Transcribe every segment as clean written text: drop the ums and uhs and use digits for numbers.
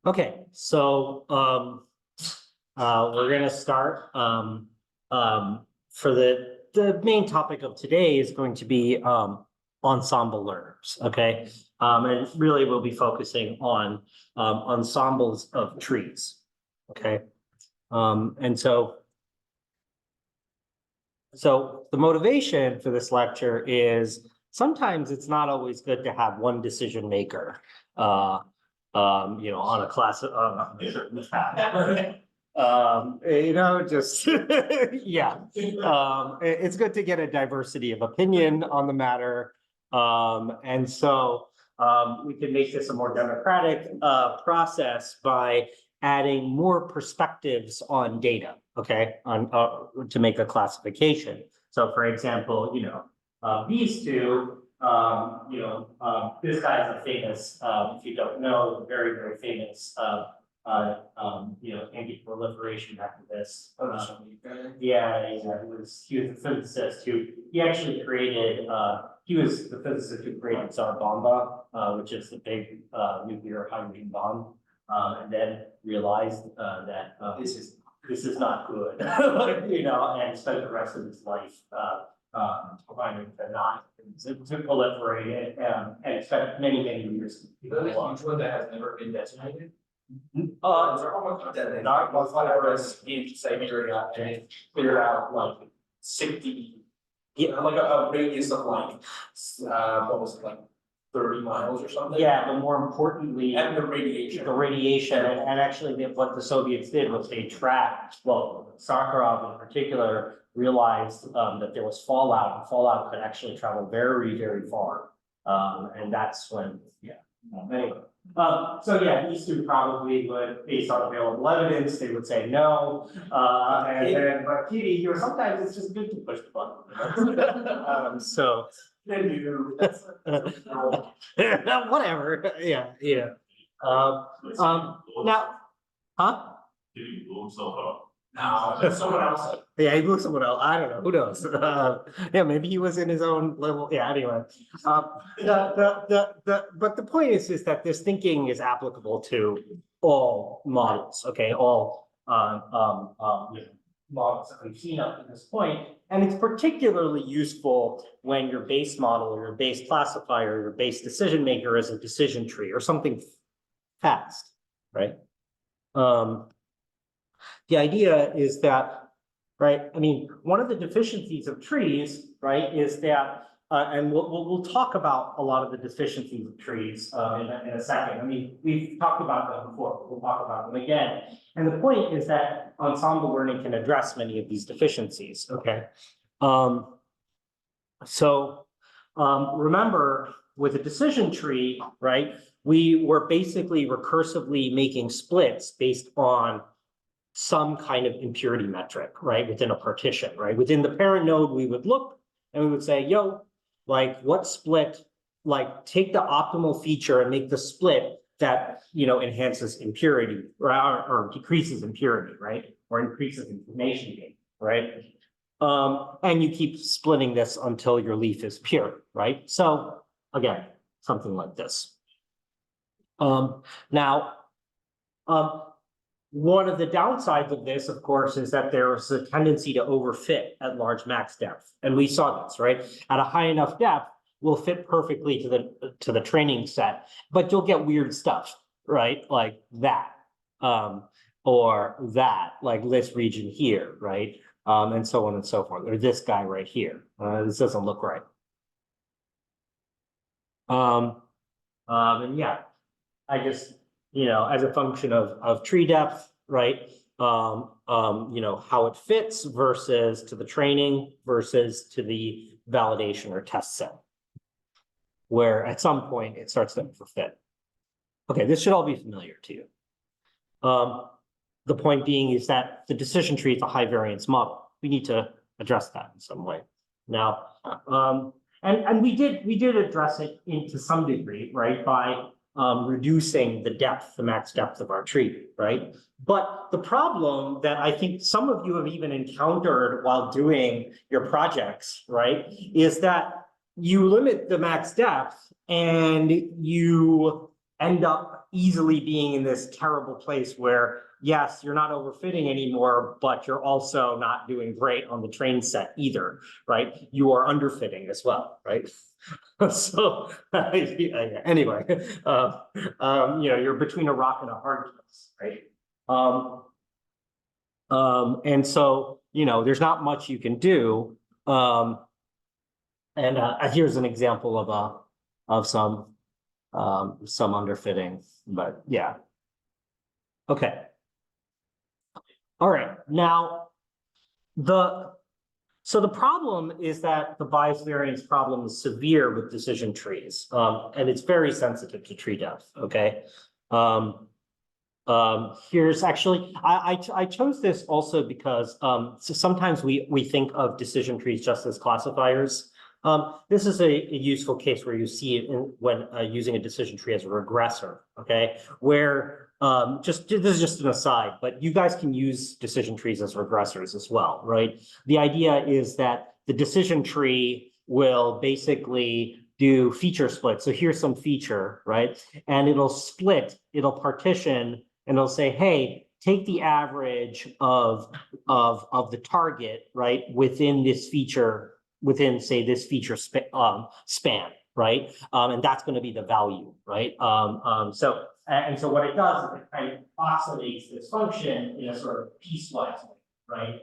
Okay, so we're gonna start. For the main topic of today is going to be ensemble learners. Okay, and really we'll be focusing on ensembles of trees. Okay, and so the motivation for this lecture is sometimes it's not always good to have one decision maker. On a class, just, yeah. It's good to get a diversity of opinion on the matter. And so we can make this a more democratic process by adding more perspectives on data, okay, to make a classification. So for example, these two, this guy is a famous, if you don't know, very, very famous, anti-proliferation activist. He was a physicist he actually created, he was the physicist who created Tsar Bomba, which is the big nuclear hydrogen bomb, and then realized that this is not good, and spent the rest of his life trying to not to proliferate it, and spent many years. Which one that has never been detonated? Not virus in Siberia and figured out like 60, like a radius of like what was it, like 30 miles or something? Yeah, but more importantly, and the radiation, and actually what the Soviets did was they tracked, well, Sakharov in particular realized that there was fallout, and fallout could actually travel very, very far. And that's when, anyway. So yeah, these two probably would, based on available evidence, they would say no. But Kitty, sometimes it's just good to push the button. So whatever. Yeah. Now, huh? Did he blow himself up? No, someone else. Yeah, he blew someone else. I don't know. Who knows? Maybe he was in his own level. Yeah, anyway. But the point is that this thinking is applicable to all models, okay? All models that we've seen up to this point. And it's particularly useful when your base model or your base classifier, your base decision maker is a decision tree or something fast, right? The idea is that, right, I mean, one of the deficiencies of trees, right, is that, and we'll talk about a lot of the deficiencies of trees in a second. I mean, we've talked about them before, we'll talk about them again. And the point is that ensemble learning can address many of these deficiencies, okay? Remember, with a decision tree, right, we were basically recursively making splits based on some kind of impurity metric, right, within a partition, right? Within the parent node, we would look and we would say, like what split, like take the optimal feature and make the split that, enhances impurity, right, or decreases impurity, right? Or increases information gain, right? And you keep splitting this until your leaf is pure, right? So again, something like this. One of the downsides of this, of course, is that there is a tendency to overfit at large max depth. And we saw this, right? At a high enough depth, we'll fit perfectly to the training set, but you'll get weird stuff, right? Like that, or that, like this region here, right? And so on and so forth, or this guy right here. This doesn't look right. And yeah, I just, as a function of tree depth, right? How it fits versus to the training versus to the validation or test set, where at some point it starts to overfit. Okay, this should all be familiar to you. The point being is that the decision tree is a high variance model. We need to address that in some way. Now, and we did address it to some degree, right? By reducing the depth, the max depth of our tree, right? But the problem that I think some of you have even encountered while doing your projects, right, is that you limit the max depth and you end up easily being in this terrible place where, yes, you're not overfitting anymore, but you're also not doing great on the train set either, right? You are underfitting as well, right? So, anyway, you're between a rock and a hard place, right? And so, there's not much you can do. And here's an example of some underfitting, but yeah. Okay. All right, now so the problem is that the bias variance problem is severe with decision trees, and it's very sensitive to tree depth, okay? Here's actually, I chose this also because so sometimes we think of decision trees just as classifiers. This is a useful case where you see it when using a decision tree as a regressor, okay? Where this is just an aside, but you guys can use decision trees as regressors as well, right? The idea is that the decision tree will basically do feature split. So here's some feature, right? And it'll split, it'll partition, and it'll say, hey, take the average of the target, right, within this feature, within, say, this feature span, right? And that's going to be the value, right? So what it does is it kind of oscillates this function in a sort of piecewise way, right?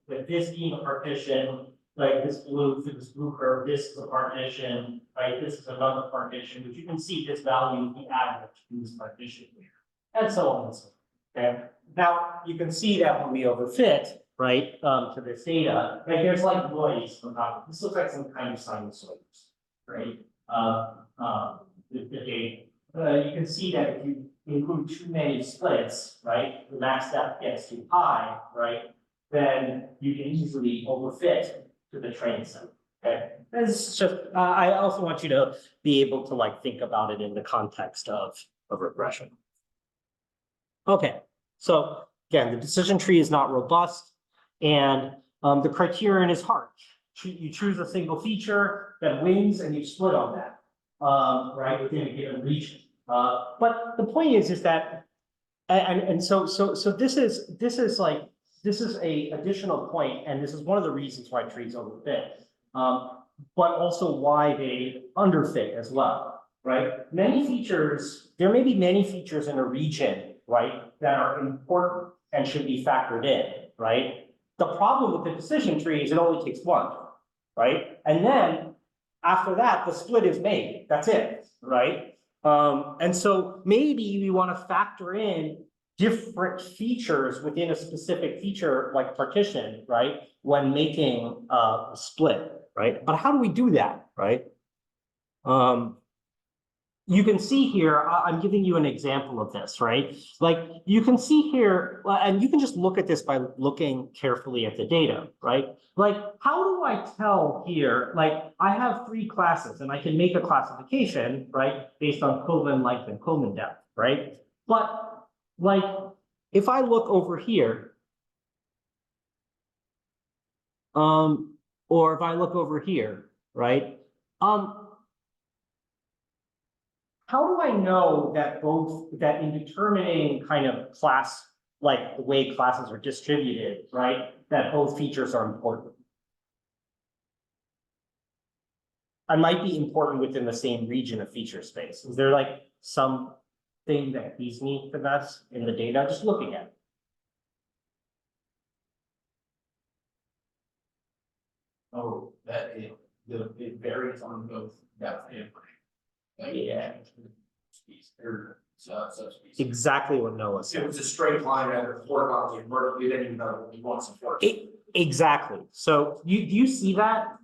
With this being a partition, like this blue curve, this is a partition, right? This is another partition, but you can see this value is the average in this partition here, and so on and so forth. Okay. Now you can see that when we overfit, right, to this data, like there's like noise on top of it. This looks like some kind of sinusoids, right? You can see that if you include too many splits, right, the max depth gets too high, right, then you can easily overfit to the train set. Okay, it's just I also want you to be able to like think about it in the context of regression. Okay, so again, the decision tree is not robust, and the criterion is hard. You choose a single feature that wins, and you split on that, right, within a given region. But the point is that, so this is a additional point, and this is one of the reasons why trees overfit, but also why they underfit as well, right? There may be many features in a region, right, that are important and should be factored in, right? The problem with the decision tree is it only takes one, right? And then after that, the split is made. That's it, right? And so maybe we want to factor in different features within a specific feature like partition, right, when making a split, right? But how do we do that, right? You can see here, I'm giving you an example of this, right? Like you can see here, and you can just look at this by looking carefully at the data, right? Like, how do I tell here, like I have 3 classes and I can make a classification, right? Based on Coleman length and Coleman depth, right? But like, if I look over here, or if I look over here, right? How do I know that that in determining kind of class, like the way classes are distributed, right, that both features are important? I might be important within the same region of feature space. Is there like something that keys me for that in the data? Just looking at it. Oh, it varies on both depth and height. Yeah. Subspecies. Exactly what Noah If it said. was a straight line or horizontally, vertically, then you know you want support. Exactly. So do you see that?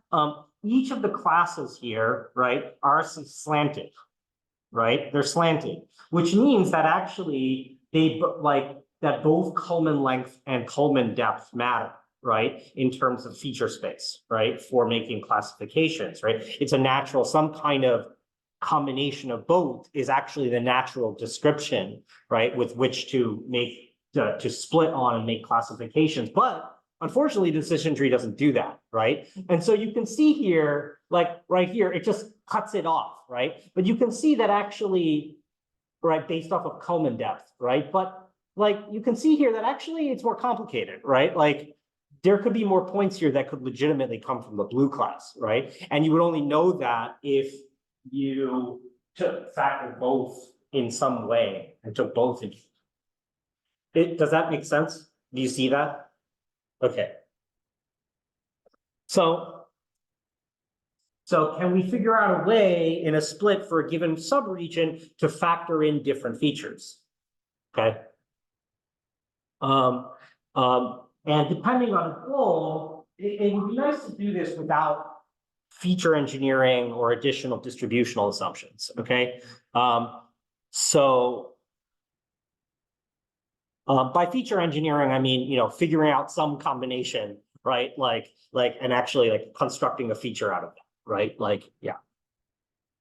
Each of the classes here, right, are slanted, right? They're slanted, which means that actually that both Coleman length and Coleman depth matter, right? In terms of feature space, right? For making classifications, right? It's a natural, some kind of combination of both is actually the natural description, right? With which to make, to split on and make classifications. But unfortunately, the decision tree doesn't do that, right? And so you can see here, like right here, it just cuts it off, right? But you can see that actually right, based off of Kalman depth, right? But like, you can see here that actually it's more complicated, right? Like, there could be more points here that could legitimately come from the blue class, right? And you would only know that if you took factor both in some way and took both in. Does that make sense? Do you see that? Okay. So can we figure out a way in a split for a given subregion to factor in different features? Okay. And depending on the goal, it would be nice to do this without feature engineering or additional distributional assumptions, okay? By feature engineering, I mean, figuring out some combination, right? And actually like constructing a feature out of that, right? Like, yeah.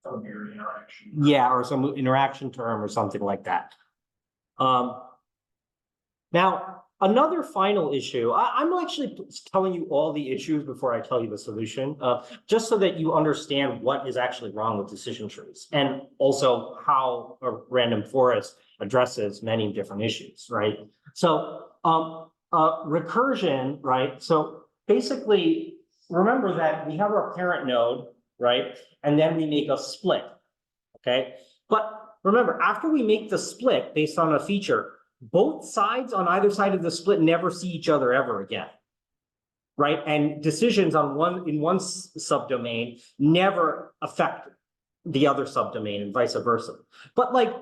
Some weird interaction. Yeah, or some interaction term or something like that. Now, another final issue, I'm actually telling you all the issues before I tell you the solution, just so that you understand what is actually wrong with decision trees and also how a random forest addresses many different issues, right? So recursion, right? So basically, remember that we have our parent node, right? And then we make a split, okay? But remember, after we make the split based on a feature, both sides on either side of the split never see each other ever again, right? And decisions on one subdomain never affect the other subdomain and vice versa. But like,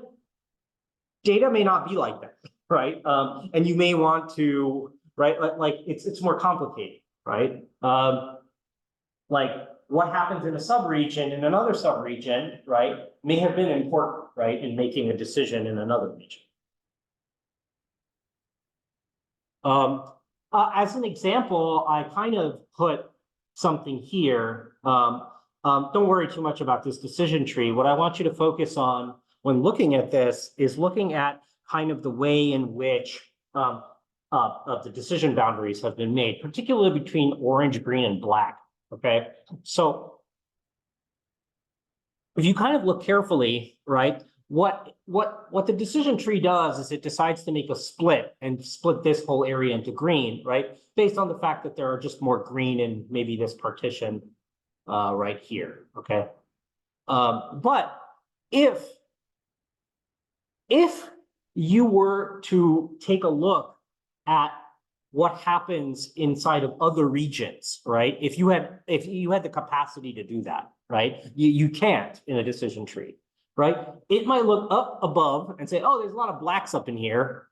data may not be like that, right? And you may want to, right? Like it's more complicated, right? Like what happens in a subregion in another subregion, right, may have been important, right, in making a decision in another region. As an example, I kind of put something here. Don't worry too much about this decision tree. What I want you to focus on when looking at this is looking at kind of the way in which the decision boundaries have been made, particularly between orange, green, and black. Okay, so if you kind of look carefully, right, what the decision tree does is it decides to make a split and split this whole area into green, right? Based on the fact that there are just more green in maybe this partition right here, okay? But if you were to take a look at what happens inside of other regions, right? If you had the capacity to do that, right? You can't in a decision tree, right? It might look up above and say, oh, there's a lot of blacks up in here.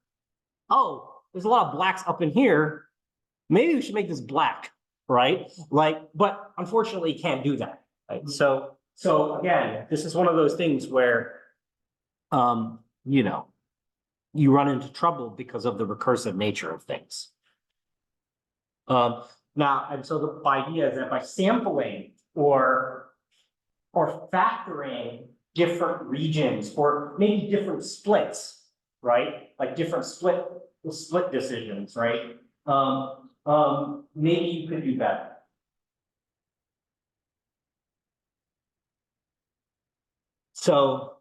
Oh, there's a lot of blacks up in here. Maybe we should make this black, right? Like, but unfortunately you can't do that, right? So again, this is one of those things where, you run into trouble because of the recursive nature of things. Now, and so the idea is that by sampling or factoring different regions or maybe different splits, right? Like different split decisions, right? Maybe you could do better. So,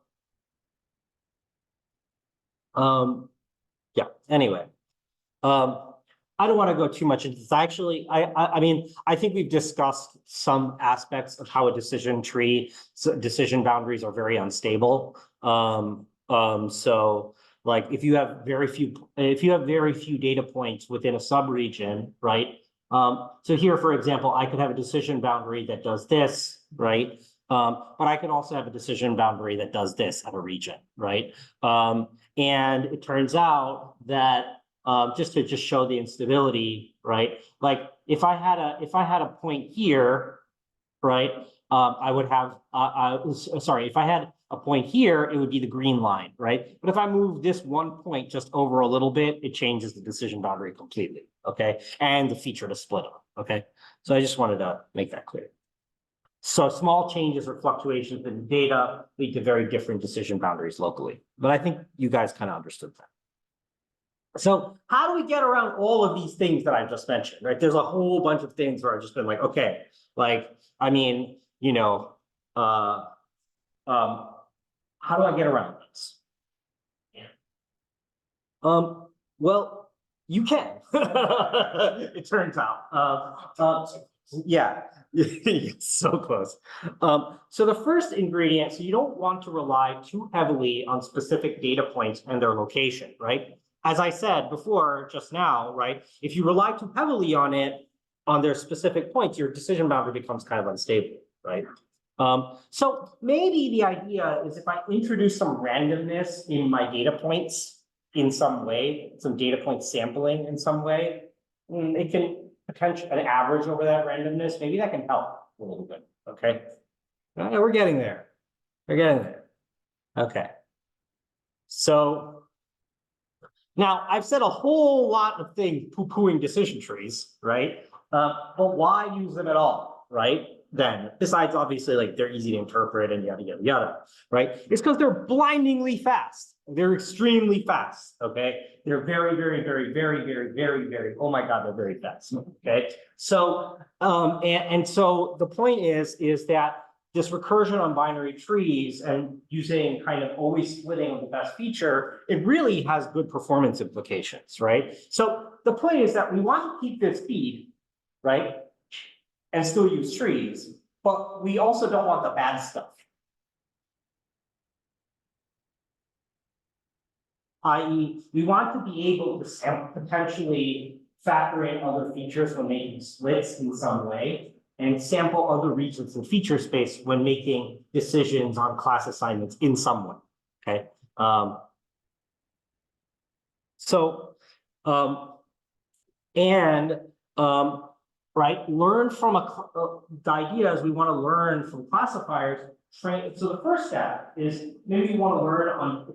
yeah, anyway. I don't want to go too much into this. Actually, I mean, I think we've discussed some aspects of how a decision tree, decision boundaries are very unstable. So like if you have very few data points within a subregion, right? So here, for example, I could have a decision boundary that does this, right? But I could also have a decision boundary that does this at a region, right? And it turns out that just to show the instability, right? Like if I had a point here, right? I would have, sorry, if I had a point here, it would be the green line, right? But if I move this one point just over a little bit, it changes the decision boundary completely, okay? And the feature to split up, okay? So I just wanted to make that clear. So small changes or fluctuations in data lead to very different decision boundaries locally. But I think you guys kind of understood that. So how do we get around all of these things that I just mentioned, right? There's a whole bunch of things where I've just been like, okay, like, I mean, how do I get around this? Well, you can. It turns out. Yeah, so close. So the first ingredient, so you don't want to rely too heavily on specific data points and their location, right? As I said before, just now, right? If you rely too heavily on it, on their specific points, your decision boundary becomes kind of unstable, right? So maybe the idea is if I introduce some randomness in my data points in some way, some data point sampling in some way, it can potentially an average over that randomness, maybe that can help a little bit, okay? We're getting there. We're getting there. Okay. So now I've said a whole lot of things poo-pooing decision trees, right? But why use them at all, right? Then, besides obviously like they're easy to interpret and yada, yada, yada, right? It's because they're blindingly fast. They're extremely fast, okay? They're very, very, very, very, very, very, very, oh my God, they're very fast, okay? So, and so the point is that this recursion on binary trees and using kind of always splitting of the best feature, it really has good performance implications, right? So the point is that we want to keep this speed, right? And still use trees, but we also don't want the bad stuff. I.e., we want to be able to potentially factor in other features when making splits in some way, and sample other regions in feature space when making decisions on class assignments in some way, okay? Right, learn from the idea is we want to learn from classifiers. So the first step is maybe you want to learn on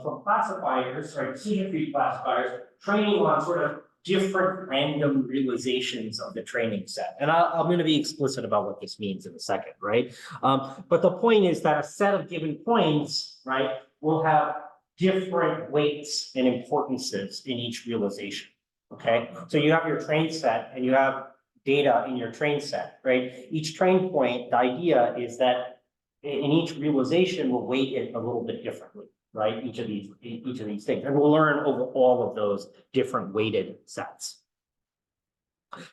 from classifiers, right, decision tree classifiers, training on sort of different random realizations of the training set. And I'm going to be explicit about what this means in a second, right? But the point is that a set of given points, right, will have different weights and importances in each realization, okay? So you have your train set and you have data in your train set, right? Each train point, the idea is that in each realization, we'll weight it a little bit differently, right? Each of these things, and we'll learn over all of those different weighted sets.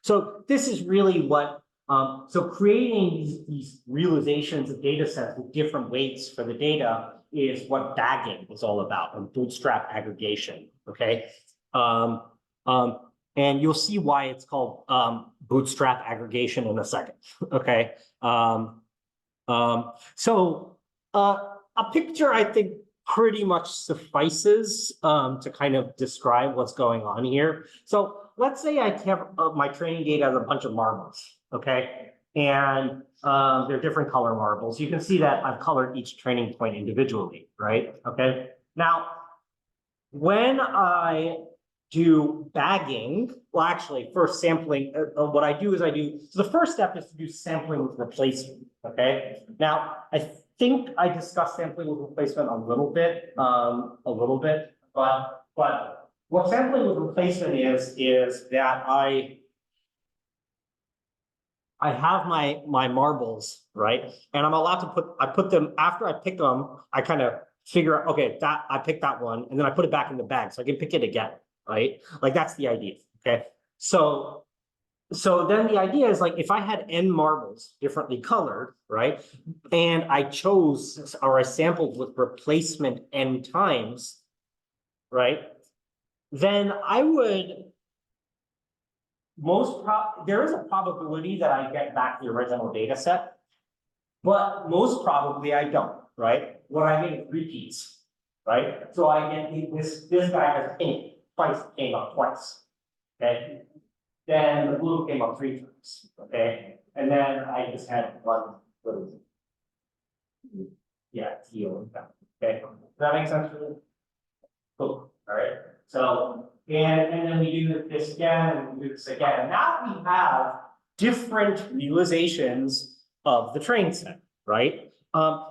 So this is really what, so creating these realizations of data sets with different weights for the data is what bagging is all about, and bootstrap aggregation, okay? And you'll see why it's called bootstrap aggregation in a second, okay? So a picture, I think, pretty much suffices to kind of describe what's going on here. So let's say I have my training data as a bunch of marbles, okay? And they're different color marbles. You can see that I've colored each training point individually, right? Okay. Now, when I do bagging, well, actually, first sampling, what I do is so the first step is to do sampling with replacement, okay? Now, I think I discussed sampling with replacement a little bit, but what sampling with replacement is that I have my marbles, right? And I'm allowed to I put them, after I pick them, I kind of figure out, okay, that I picked that one, and then I put it back in the bag so I can pick it again, right? Like that's the idea, okay? So then the idea is like, if I had n marbles differently colored, right? And I chose, or I sampled with replacement n times, right? Then I would, there is a probability that I get back the original data set, but most probably I don't, right? What I get is repeats, right? So I get this guy has pink, came up twice, okay? Then the blue came up 3 times, okay? And then I just had one little, yeah, teal, okay? Does that make sense for you? Cool, all right. So, and then we do this again, and we do this again. And now we have different realizations of the train set, right?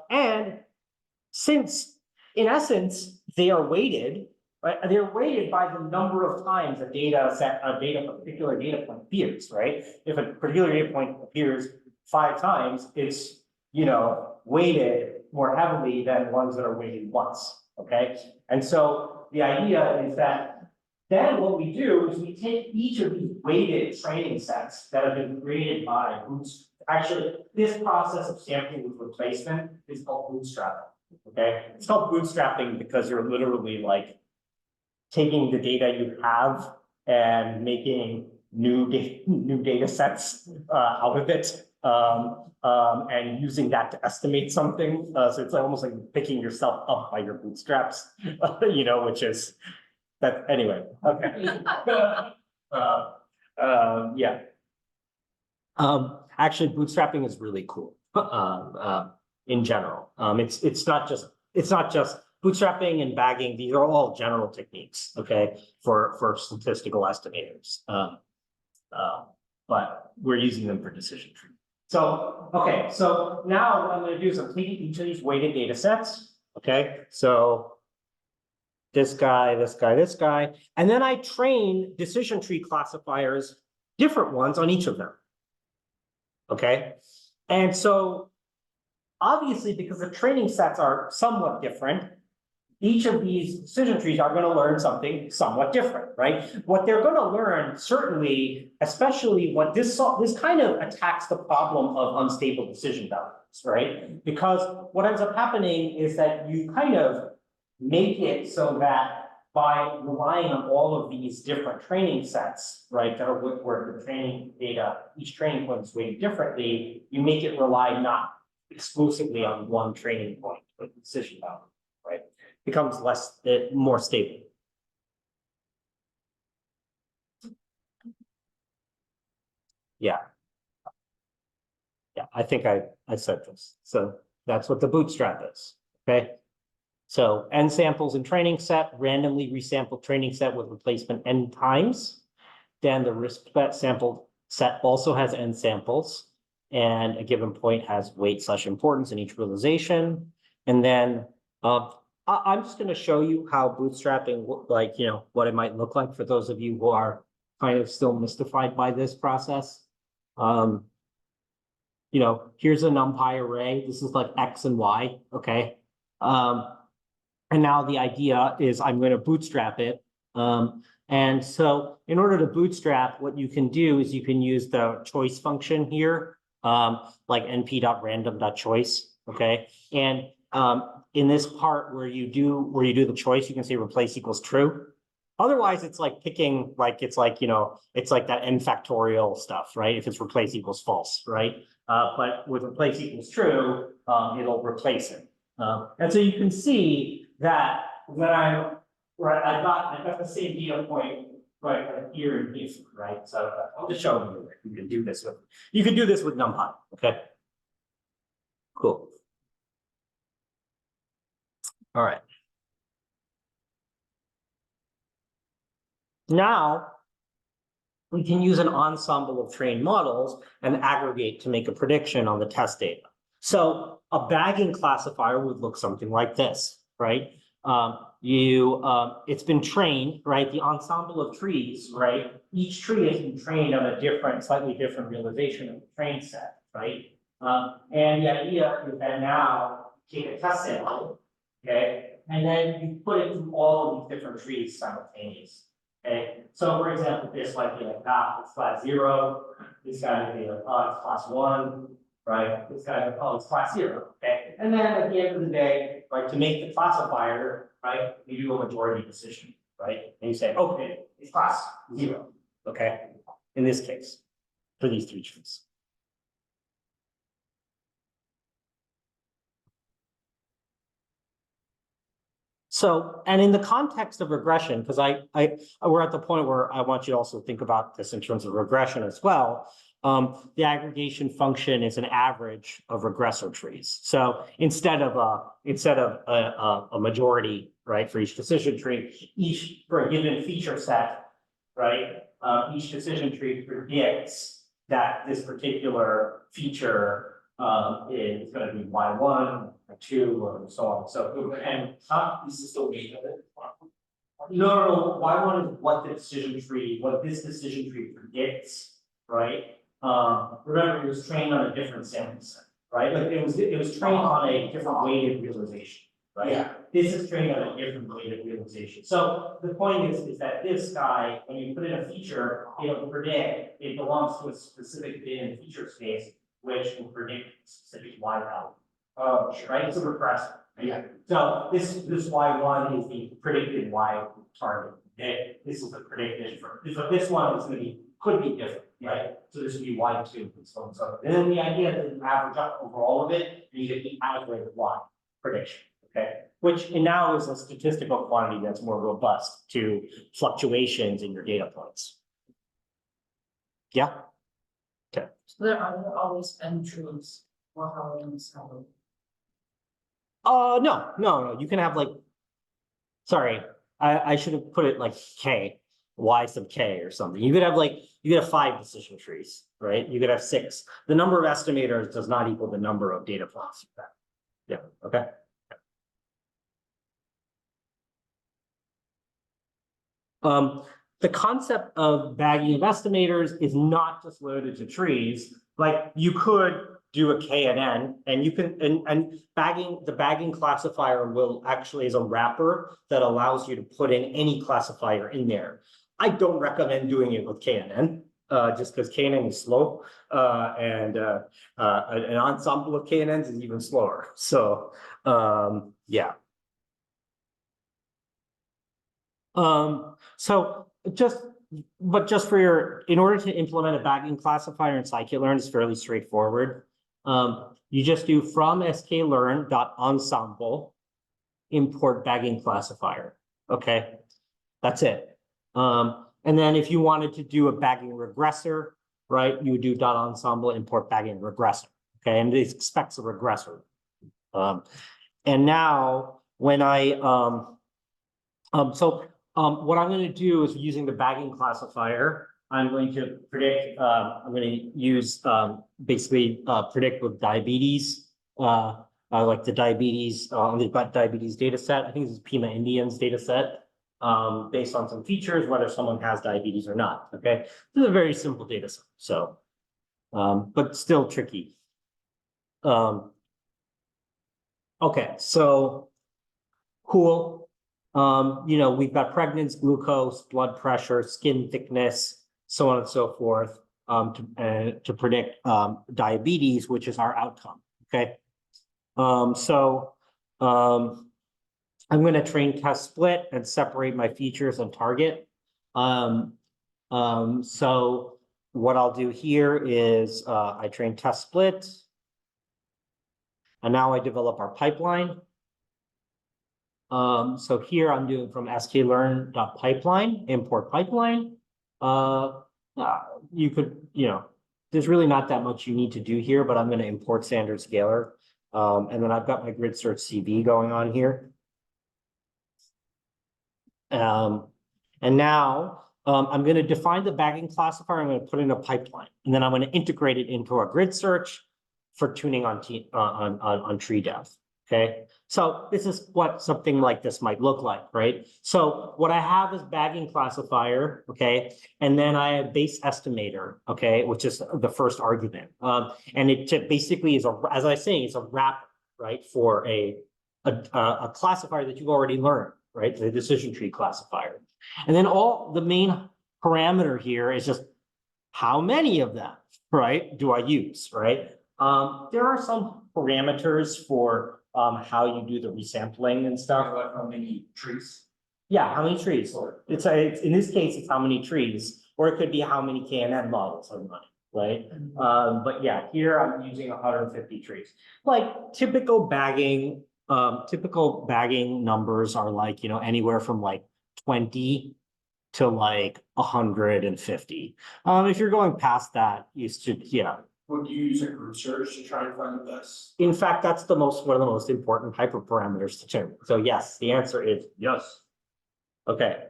And since, in essence, they are weighted, right? They're weighted by the number of times a particular data point appears, right? If a particular data point appears 5 times, it's, weighted more heavily than ones that are weighted once, okay? And so the idea is that then what we do is we take each of these weighted training sets that have been created by Boots. Actually, this process of sampling with replacement is called bootstrapping, okay? It's called bootstrapping because you're literally like taking the data you have and making new data sets out of it. And using that to estimate something. So it's almost like picking yourself up by your bootstraps, you know, which is that anyway. Okay. Yeah. Actually, bootstrapping is really cool. In general, it's not just bootstrapping and bagging. These are all general techniques, okay, for statistical estimators. But we're using them for decision tree. So, okay, so now what I'm gonna do is I'm taking each of these weighted data sets, okay? So this guy, this guy, this guy, and then I train decision tree classifiers, different ones on each of them. Okay, and so obviously, because the training sets are somewhat different, each of these decision trees are going to learn something somewhat different, right? What they're going to learn, certainly, especially what this kind of attacks the problem of unstable decision values, right? Because what ends up happening is that you kind of make it so that by relying on all of these different training sets, right, that are where the training data, each training point is weighted differently, you make it rely not exclusively on one training point for the decision value, right? Becomes more stable. Yeah. Yeah, I think I said this. So that's what the bootstrap is, okay? So n samples in training set, randomly resampled training set with replacement n times. Then the risk sample set also has n samples, and a given point has weight/importance in each realization. And then I'm just going to show you how bootstrapping, like, you know, what it might look like for those of you who are kind of still mystified by this process. You know, here's a NumPy array. This is like X and Y, okay? And now the idea is I'm going to bootstrap it. And so in order to bootstrap, what you can do is you can use the choice function here, like np.random.choice, okay? And in this part where you do the choice, you can say replace equals true. Otherwise, it's like picking, like, it's like, you know, it's like that n factorial stuff, right? If it's replace equals false, right? But with replace equals true, it'll replace it. And so you can see that when I've got the same data point right here and here, right? So I'll just show you that you can do this with NumPy, okay? Cool. All right. Now we can use an ensemble of trained models and aggregate to make a prediction on the test data. So a bagging classifier would look something like this, right? It's been trained, right? The ensemble of trees, right? Each tree has been trained on a slightly different realization of the train set, right? And the idea is that now take a test sample, okay? And then you put it through all of these different trees simultaneously. Okay, so for example, this might be like, it's class 0. This guy would be like, it's class 1, right? This guy, it's class 0. Okay, and then at the end of the day, right, to make the classifier, right, you do a majority decision, right? And you say, okay, it's class 0. Okay, in this case, for these 3 trees. So, and in the context of regression, because we're at the point where I want you to also think about this in terms of regression as well. The aggregation function is an average of regressor trees. So instead of a majority, right, for each decision tree, for a given feature set, right, each decision tree predicts that this particular feature is going to be Y1 or 2 or so on. So, and this is the weight of it. No, Y1 is what this decision tree predicts, right? Remember, it was trained on a different sample set, right? Like it was trained on a different weighted realization, right? Yeah. This is trained on a different rate of realization. So the point is that this guy, when you put in a feature, it'll predict, it belongs to a specific bin in feature space, which will predict specific Y value. Right, it's a regressor. Yeah. So this Y1 is the predicted Y target. Okay, this is the predicted for, so this one is gonna be, could be different, right? So this would be Y2 and so on and so forth. And then the idea is you average up over all of it, and you get the average Y prediction, okay? Which now is a statistical quantity that's more robust to fluctuations in your data points. Yeah, So there are always entries for how we install. no, you can have like, sorry, I should have put it like K, Y sub K or something. You could have like, you could have 5 decision trees, right? You could have 6. The number of estimators does not equal the number of data points. Yeah, okay. The concept of bagging of estimators is not just limited to trees. Like you could do a KNN and you can, and bagging, the bagging classifier will actually is a wrapper that allows you to put in any classifier in there. I don't recommend doing it with KNN, just because KNN is slow, and an ensemble of KNNs is even slower. So, yeah. So just for your, in order to implement a bagging classifier in scikit-learn is fairly straightforward. You just do from sklearn.ensemble import bagging classifier. Okay, that's it. And then if you wanted to do a bagging regressor, right, you would do .ensemble import bagging regressor. Okay, and it expects a regressor. And now when I what I'm going to do is using the bagging classifier, I'm going to predict, I'm going to use basically predict with diabetes, like the diabetes, the diabetes data set. I think this is Pima Indians data set, based on some features, whether someone has diabetes or not. Okay, this is a very simple data set, so, but still tricky. Okay, so cool. You know, we've got pregnancy, glucose, blood pressure, skin thickness, so on and so forth, to predict diabetes, which is our outcome. Okay. I'm going to train test split and separate my features and target. So what I'll do here is I train test split, and now I develop our pipeline. So here I'm doing from sklearn.pipeline, import pipeline. You could, you know, there's really not that much you need to do here, but I'm going to import standard scalar. And then I've got my grid search CV going on here. And now I'm going to define the bagging classifier. I'm going to put in a pipeline, and then I'm going to integrate it into our grid search for tuning on tree depth. Okay, so this is what something like this might look like, right? So what I have is bagging classifier, okay, and then I have base estimator, okay, which is the first argument. And it basically is as I say, it's a wrapper, right, for a classifier that you've already learned, right, the decision tree classifier. And then all the main parameter here is just how many of them, right, do I use, right? There are some parameters for how you do the resampling and stuff. Like how many trees? Yeah, how many trees? It's in this case, it's how many trees, or it could be how many KNN models I'm running, right? But yeah, here I'm using 150 trees. Like typical bagging numbers are like, you know, anywhere from like 20 to like 150. If you're going past that, you should, yeah. Would you use a group search to try and find the best? In fact, that's one of the most important hyperparameters to determine. So yes, the answer is yes. Okay.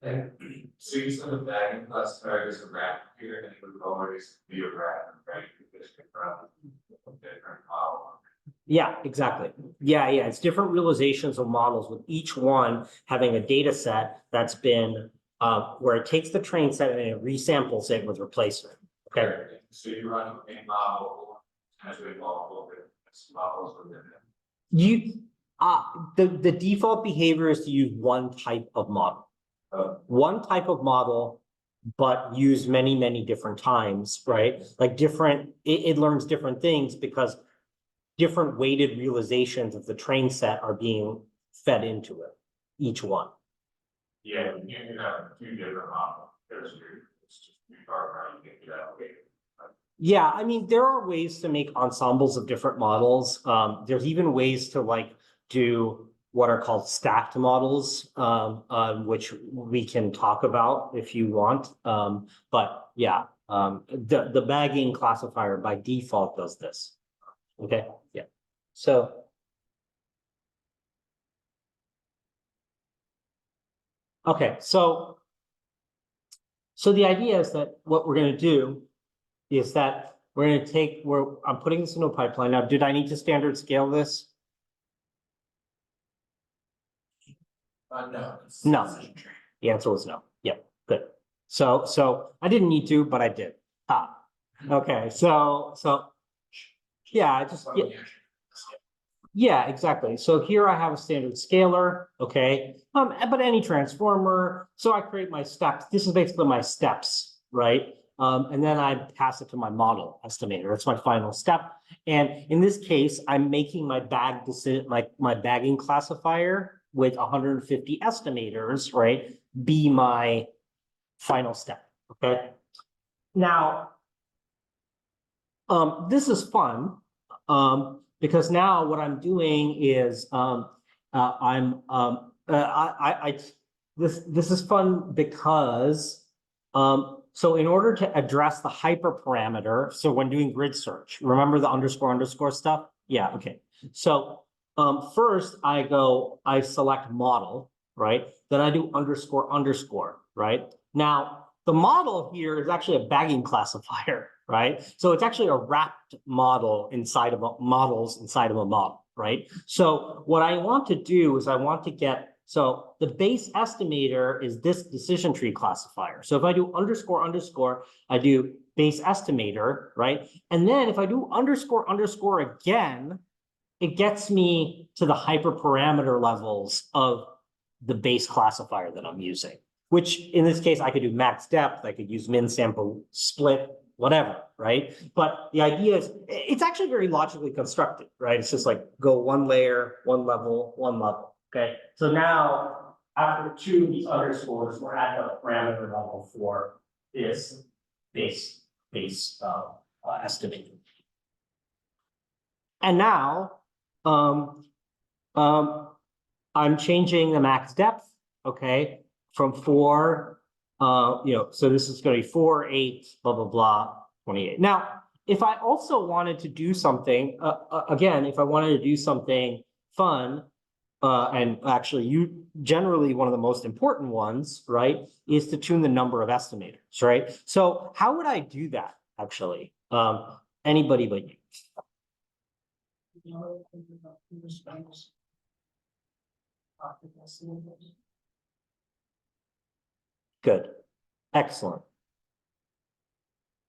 And so you said the bagging classifier is a wrap here, and it would always be a wrap, right? Different model. Yeah, exactly. Yeah, it's different realizations of models, with each one having a data set that's been where it takes the train set and it resamples it with replacement. Okay. So you run a model as we multiple models within it. The default behavior is to use one type of model. One type of model, but use many, many different times, right? Like it learns different things because different weighted realizations of the train set are being fed into it, each one. Yeah, you can have two different models, there's your, it's just too far around, you can do that, okay. Yeah, I mean, there are ways to make ensembles of different models. There's even ways to like do what are called stacked models, which we can talk about if you want. But yeah, the bagging classifier by default does this. Okay, yeah. So. Okay, so the idea is that what we're gonna do is that we're gonna take, I'm putting this into a pipeline. Now, did I need to standard scale this? No. No. The answer was no. Yep, good. So I didn't need to, but I did. Okay, so yeah, I just, yeah, exactly. So here I have a standard scalar, okay? But any transformer, so I create my steps. This is basically my steps, right? And then I pass it to my model estimator. It's my final step. And in this case, I'm making my bag decision, my bagging classifier with 150 estimators, right? Be my final step, okay? Now, this is fun. Because now what I'm doing is this is fun because so in order to address the hyperparameter, so when doing grid search, remember the underscore stuff? Yeah, okay. So first I select model, right? Then I do underscore, right? Now the model here is actually a bagging classifier, right? So it's actually a wrapped model inside of models inside of a model, right? So what I want to do is I want to get, so the base estimator is this decision tree classifier. So if I do underscore, I do base estimator, right? And then if I do underscore again, it gets me to the hyperparameter levels of the base classifier that I'm using, which in this case, I could do max depth, I could use min sample split, whatever, right? But the idea is, it's actually very logically constructed, right? It's just like go one layer, one level, okay? So now, after two of these underscores, we're at the parameter level for this base estimate. And now, I'm changing the max depth, okay, from 4, so this is going to be 4, 8, blah, blah, blah, 28. Now, if I also wanted to do something, again, if I wanted to do something fun, and actually generally one of the most important ones, right, is to tune the number of estimators, right? So how would I do that, actually? Anybody but you. Good. Excellent.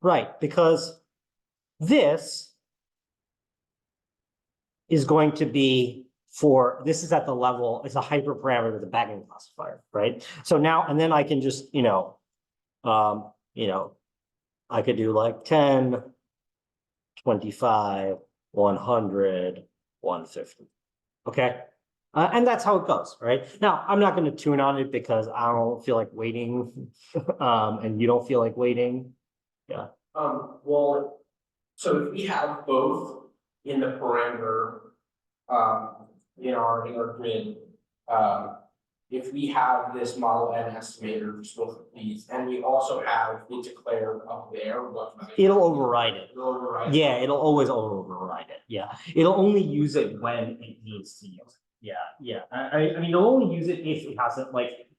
Right, because this is going to be this is at the level, it's a hyperparameter of the bagging classifier, right? So now, and then I can just, I could do like 10, 25, 100, 150. Okay. And that's how it goes, right? Now, I'm not going to tune on it because I don't feel like waiting, and you don't feel like waiting. Yeah. Well, so if we have both in the parameter, in our grid, if we have this model n estimator for both of these, and we also have it declared up there, It'll override it. It'll override. Yeah, it'll always override it. Yeah, it'll only use it when it needs to use it. Yeah. I mean, it'll only use it if it hasn't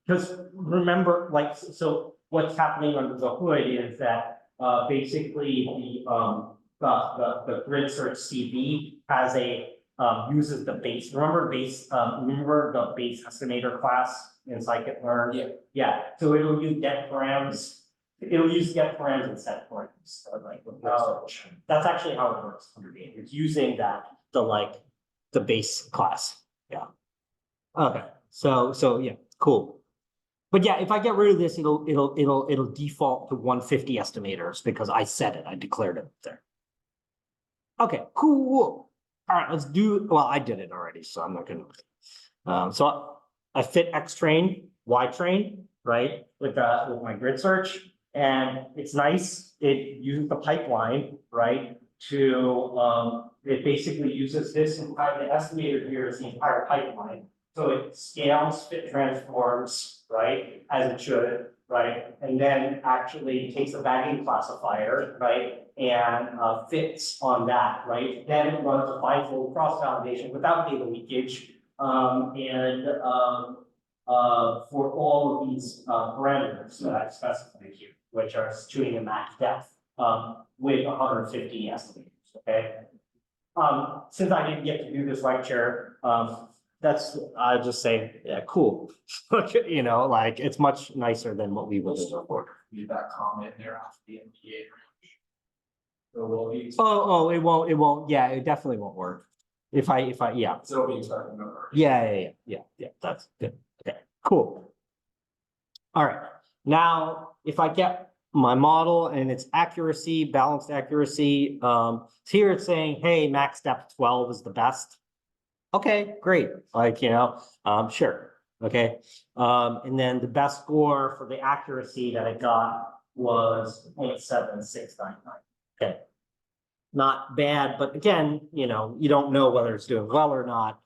because remember, so what's happening under the hood is that basically the grid search CV has uses the base. Remember the base estimator class in scikit-learn? Yeah. Yeah. So it'll use get params. It'll use get params and set params. So that's actually how it works underneath. It's using the base class. Yeah. Okay, so, yeah, cool. But yeah, if I get rid of this, it'll default to 150 estimators because I said it, I declared it there. Okay, cool. All right, let's do, well, I did it already, so I'm not gonna. So I fit X train, Y train, right, with my grid search. And it's nice, it uses the pipeline, right, it basically uses this entire, the estimator here is the entire pipeline. So it scales, fit transforms, right, as it should, right? And then actually takes a bagging classifier, right, and fits on that, right? Then it runs a fivefold cross validation without data leakage. For all of these parameters that I've specified here, which are tuning and max depth, with 150 estimators, okay? Since I didn't get to do this lecture, I'll just say, yeah, cool. You know, like, it's much nicer than what we would have before. Leave that comment there after the MPA. So will be. Oh, it won't, yeah, it definitely won't work. If I, yeah. So it'll be expected number. Yeah, that's good. Okay, cool. All right, now, if I get my model and its accuracy, balanced accuracy, so here it's saying, hey, max depth 12 is the best. Okay, great, like, you know, sure, okay. And then the best score for the accuracy that I got was 0.7699. Okay. Not bad, but again, you know, you don't know whether it's doing well or not,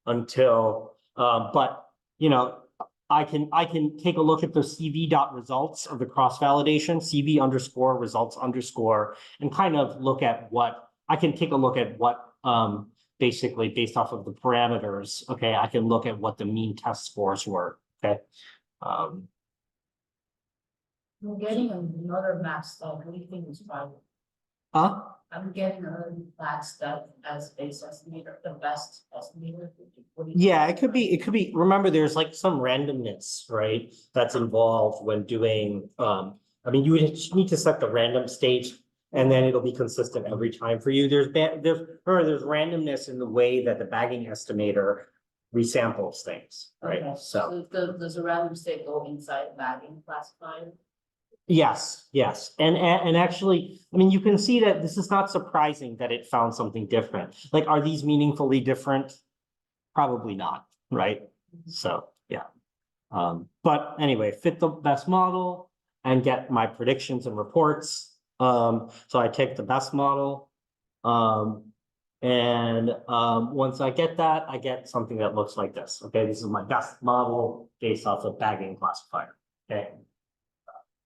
until, but, you know, I can take a look at the CV dot results of the cross validation, CV underscore results underscore, and kind of look at what, I can take a look at what, basically based off of the parameters, okay, I can look at what the mean test scores were, okay? I'm getting another max step, what do you think is probably? Huh? I'm getting another max step as base estimator, the best estimator. What do you Yeah, think? it could be, remember, there's like some randomness, right? That's involved when doing, I mean, you would need to set the random state. And then it'll be consistent every time for you. There's randomness in the way that the bagging estimator resamples things, right? Okay, So, does a random state go inside bagging classifier? yes, and actually, I mean, you can see that this is not surprising that it found something different. Like, are these meaningfully different? Probably not, right? So, yeah. But anyway, fit the best model and get my predictions and reports. So I take the best model. Once I get that, I get something that looks like this. Okay, this is my best model based off of bagging classifier. Okay.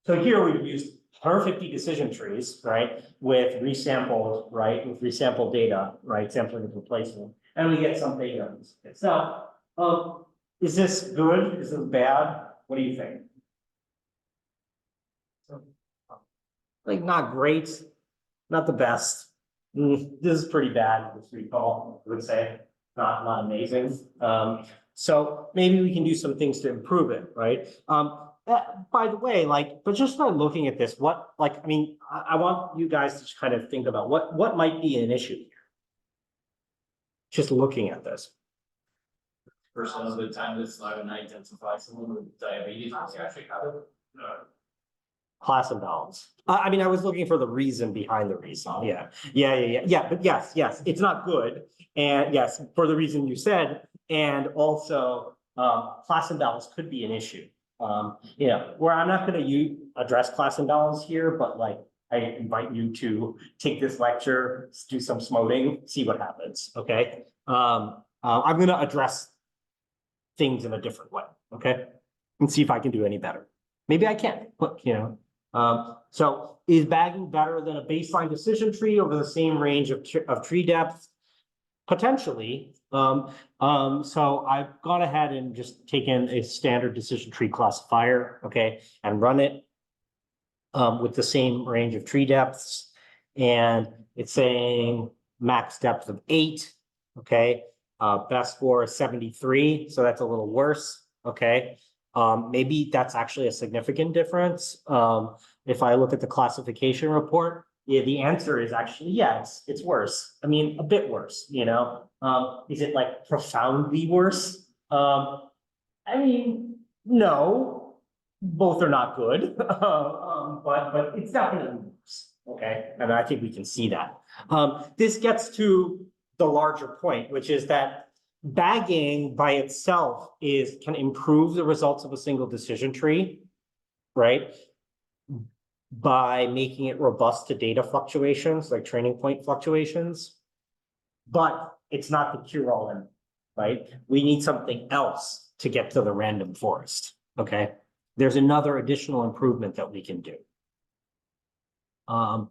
So here we've used 150 decision trees, right, with resampled, right, with resampled data, right, sampling and replacement, and we get some data. So, is this good? Is this bad? What do you think? Like, not great, not the best. This is pretty bad, this recall, I would say, not amazing. So maybe we can do some things to improve it, right? By the way, like, but just by looking at this, what, like, I mean, I want you guys to kind of think about what might be an issue here. Just looking at this. Percent of the time that's not gonna identify someone with diabetes, we actually have it. Class imbalance. I mean, I was looking for the reason behind the reason. Yeah, but yes, it's not good. And yes, for the reason you said, and also, class imbalance could be an issue. Where I'm not gonna address class imbalance here, but like, I invite you to take this lecture, do some smoting, see what happens, okay? I'm gonna address things in a different way, okay? And see if I can do any better. Maybe I can, but so is bagging better than a baseline decision tree over the same range of tree depth? Potentially. So I've gone ahead and just taken a standard decision tree classifier, okay, and run it with the same range of tree depths. And it's saying max depth of 8, okay, best score is 73, so that's a little worse, okay. Maybe that's actually a significant difference. If I look at the classification report, yeah, the answer is actually, yeah, it's worse. I mean, a bit worse, you know? Is it like profoundly worse? I mean, no, both are not good, but it's definitely worse, okay? And I think we can see that. This gets to the larger point, which is that bagging by itself can improve the results of a single decision tree, right? By making it robust to data fluctuations, like training point fluctuations. But it's not the cure-all, in, right? We need something else to get to the random forest, okay? There's another additional improvement that we can do. And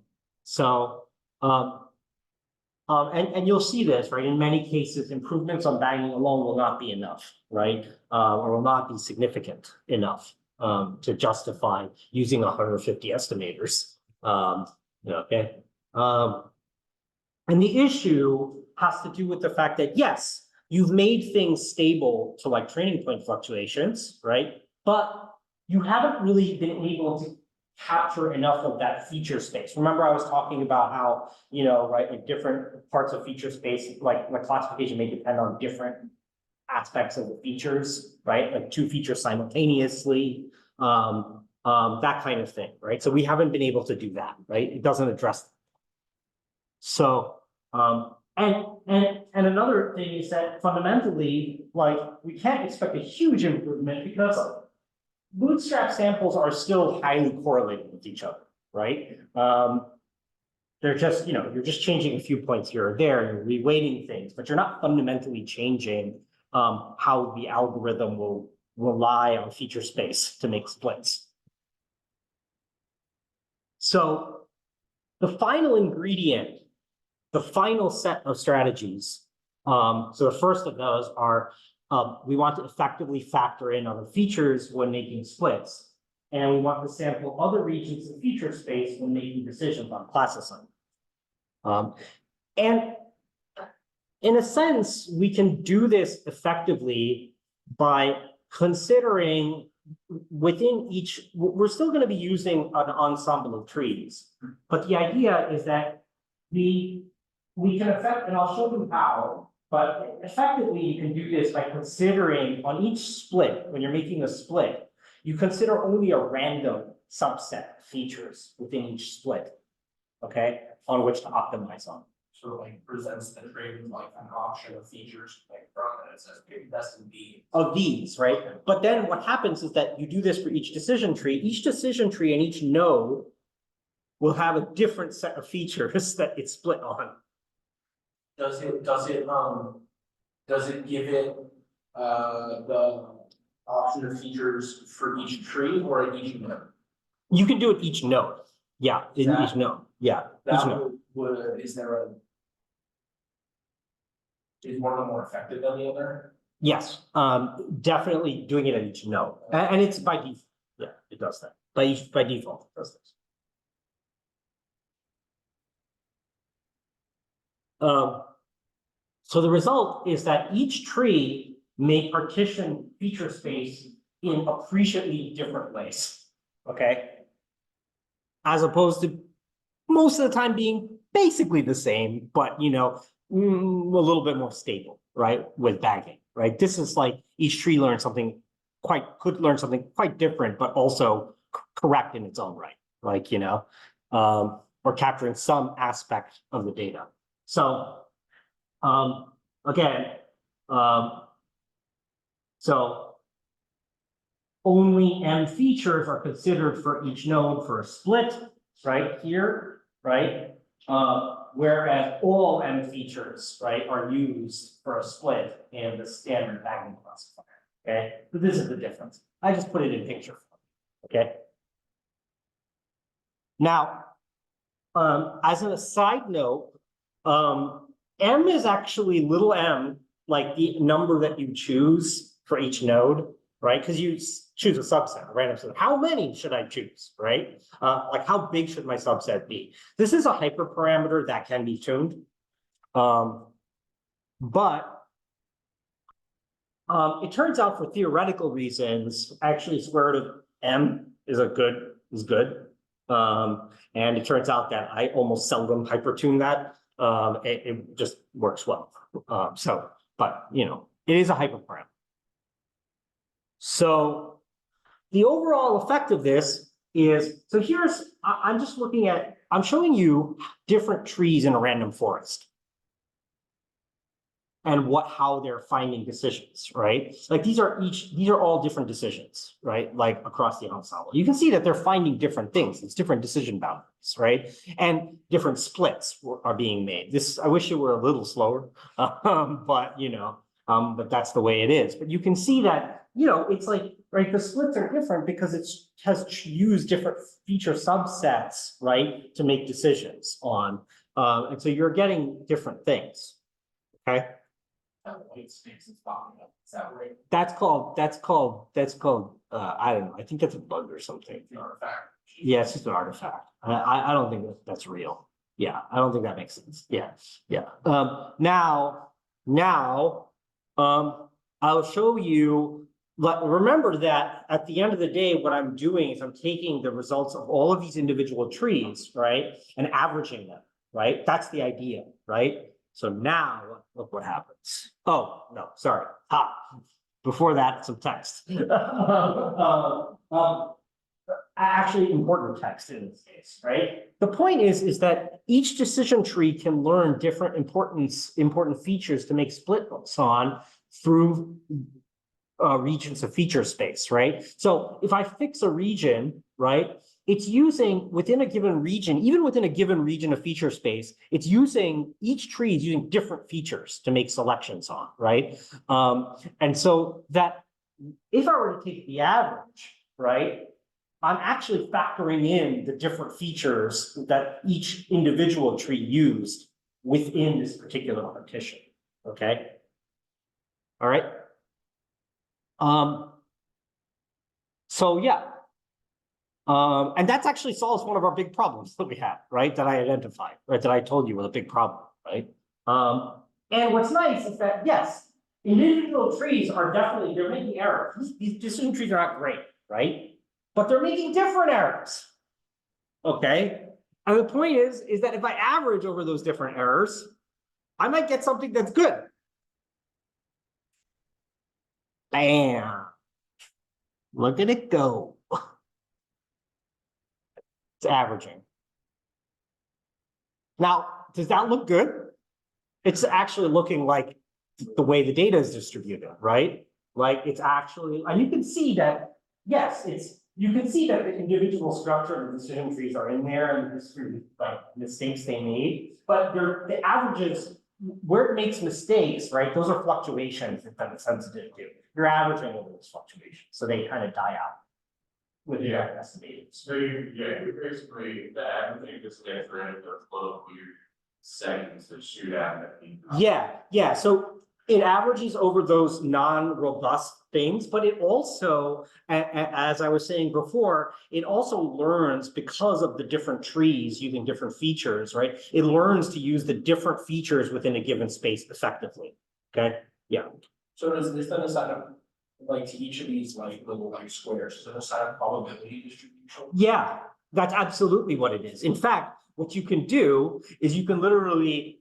you'll see this, right? In many cases, improvements on bagging alone will not be enough, right? Or will not be significant enough to justify using 150 estimators. Okay. And the issue has to do with the fact that, yes, you've made things stable to like training point fluctuations, right? But you haven't really been able to capture enough of that feature space. Remember, I was talking about how, you know, right, like different parts of feature space, like the classification may depend on different aspects of the features, right? Like two features simultaneously, that kind of thing, right? So we haven't been able to do that, right? It doesn't address. So, and another thing is that fundamentally, like, we can't expect a huge improvement because bootstrap samples are still highly correlated with each other, right? They're just, you know, you're just changing a few points here or there, you're reweighting things, but you're not fundamentally changing how the algorithm will rely on feature space to make splits. So the final ingredient, the final set of strategies, so the first of those are we want to effectively factor in other features when making splits. And we want to sample other regions of feature space when making decisions on class assignment. And in a sense, we can do this effectively by considering within each, we're still going to be using an ensemble of trees, but the idea is that we can affect, and I'll show you how, but effectively you can do this by considering on each split, when you're making a split, you consider only a random subset of features within each split, okay, on which to optimize on. Sort of like presents the trade with like an option of features like from it, it says maybe that's in B. Of these, right? But then what happens is that you do this for each decision tree and each node will have a different set of features that it's split on. Does it give it the option of features for each tree or each node? You can do it each node. Yeah, in That- each node. Yeah. Each That node. is one of them more effective than the other? Yes, definitely doing it at each node. And it's by default. Yeah, it does that. By default, it does this. So the result is that each tree may partition feature space in appreciably different ways, okay? As opposed to most of the time being basically the same, but you know, a little bit more stable, right? With bagging, right? This is like each tree could learn something quite different, but also correct in its own right, like, you know, or capturing some aspect of the data. So, again, so only M features are considered for each node for a split, right here, right? Whereas all M features, right, are used for a split in the standard bagging classifier, okay? So this is the difference. I just put it in picture form, okay? Now, as a side note, M is actually little m, like the number that you choose for each node, right? Because you choose a subset, a random subset. How many should I choose, right? Like how big should my subset be? This is a hyperparameter that can be tuned. But it turns out for theoretical reasons, actually square root of m is good. And it turns out that I almost seldom hypertune that. It just works well. But you know, it is a hyperparameter. So the overall effect of this is, so I'm just looking at, I'm showing you different trees in a random forest. And how they're finding decisions, right? Like these are all different decisions, right? Like across the ensemble. You can see that they're finding different things. It's different decision boundaries, right? And different splits are being made. I wish it were a little slower, but you know, but that's the way it is. But you can see that, you know, it's like, right, the splits are different because it has used different feature subsets, right, to make decisions on. And so you're getting different things, okay? White space is popping up, is that right? That's called, I don't know, I think that's a bug or something. The artifact. Yeah, it's just an artifact. I don't think that's real. Yeah, I don't think that makes sense. Yeah, yeah. Now, I'll show you, remember that at the end of the day, what I'm doing is I'm taking the results of all of these individual trees, right? And averaging them, right? That's the idea, right? So now, look what happens. Oh, no, sorry. Before that, some text. Actually important text in this case, right? The point is that each decision tree can learn different important features to make splits on through regions of feature space, right? So if I fix a region, right, it's using within a given region, even within a given region of feature space, it's using, each tree is using different features to make selections on, right? And so that if I were to take the average, right, I'm actually factoring in the different features that each individual tree used within this particular partition, okay? All right. So yeah. And that's actually solves one of our big problems that we had, right? That I identified, right? That I told you was a big problem, right? And what's nice is that, yes, individual trees are definitely, they're making errors. These decision trees are not great, right? But they're making different errors, okay? And the point is that if I average over those different errors, I might get something that's good. Bam. Look at it go. It's averaging. Now, does that look good? It's actually looking like the way the data is distributed, right? Like it's actually, and you can see that, yes, you can see that the individual structure of the decision trees are in there and the history, like mistakes they made, but the averages, where it makes mistakes, right? Those are fluctuations that it's sensitive to. You're averaging over those fluctuations, so they kind of die out with the estimated. So you basically, the averaging just gets rid of those little weird segments that shoot at it. Yeah. So it averages over those non-robust things, but it also, as I was saying before, it also learns because of the different trees using different features, right? It learns to use the different features within a given space effectively. Okay. Yeah. So does this then assign a, like to each of these like little like squares, does it assign a probability distribution? Yeah, that's absolutely what it is. In fact, what you can do is you can literally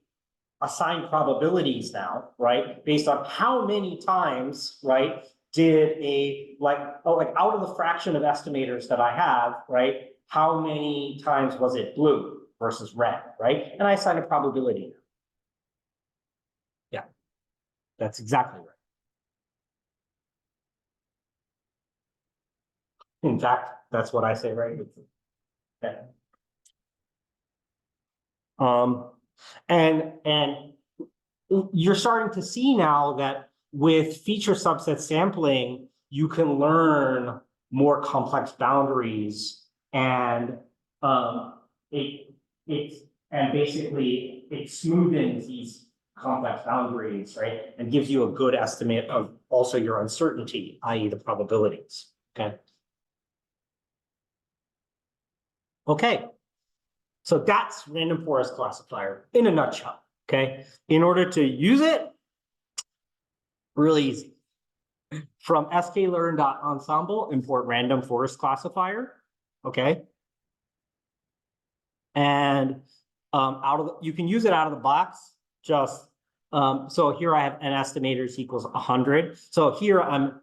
assign probabilities now, right? Based on how many times, right, did out of the fraction of estimators that I have, right, how many times was it blue versus red, right? And I assign a probability. Yeah, that's exactly right. In fact, that's what I say, right? Okay. And you're starting to see now that with feature subset sampling, you can learn more complex boundaries and basically it smoothens these complex boundaries, right? And gives you a good estimate of also your uncertainty, i.e. the probabilities, okay? Okay, so that's random forest classifier in a nutshell, okay? In order to use it, really easy. From sklearn.ensemble, import random forest classifier, okay? And you can use it out of the box, just, so here I have n estimators equals 100. So here I'm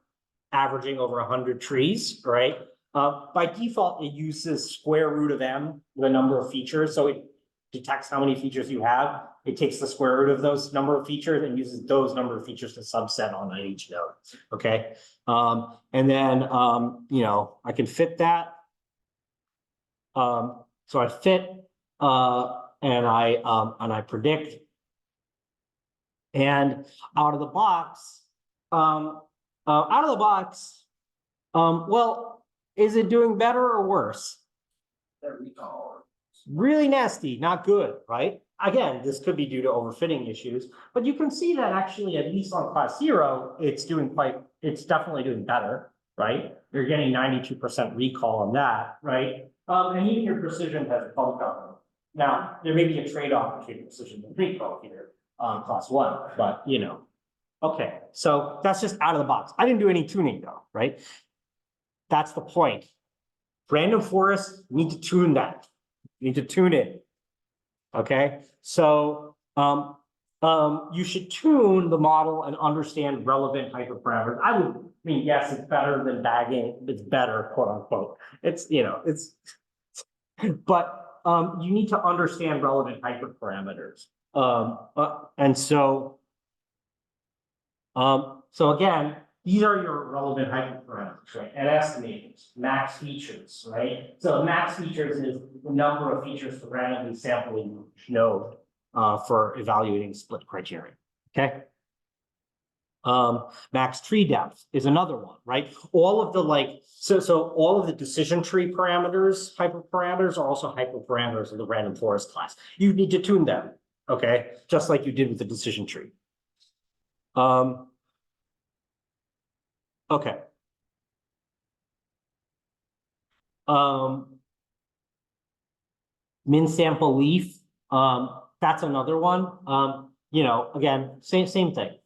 averaging over 100 trees, right? By default, it uses square root of m, the number of features, so it detects how many features you have. It takes the square root of those number of features and uses those number of features to subset on each node, okay? And then, you know, I can fit that. So I fit, and I predict. And out of the box, well, is it doing better or worse? That recall. Really nasty, not good, right? Again, this could be due to overfitting issues, but you can see that actually, at least on class 0, it's definitely doing better, right? You're getting 92% recall on that, right? And even your precision has a bump up. Now, there may be a trade-off between precision and recall here on class 1, but you know. Okay, so that's just out of the box. I didn't do any tuning though, right? That's the point. Random forest, need to tune that. You need to tune it. Okay, so you should tune the model and understand relevant hyperparameters. I mean, yes, it's better than bagging. It's better, quote unquote. It's, you know, it's, but you need to understand relevant hyperparameters. And so again, these are your relevant hyperparameters, right? And estimators, max features, right? So max features is the number of features for randomly sampling each node for evaluating split criteria, okay? Max tree depth is another one, right? All of the so all of the decision tree parameters, hyperparameters are also hyperparameters of the random forest class. You need to tune them, okay? Just like you did with the decision tree. Okay. Min sample leaf, that's another one. You know, again, same thing.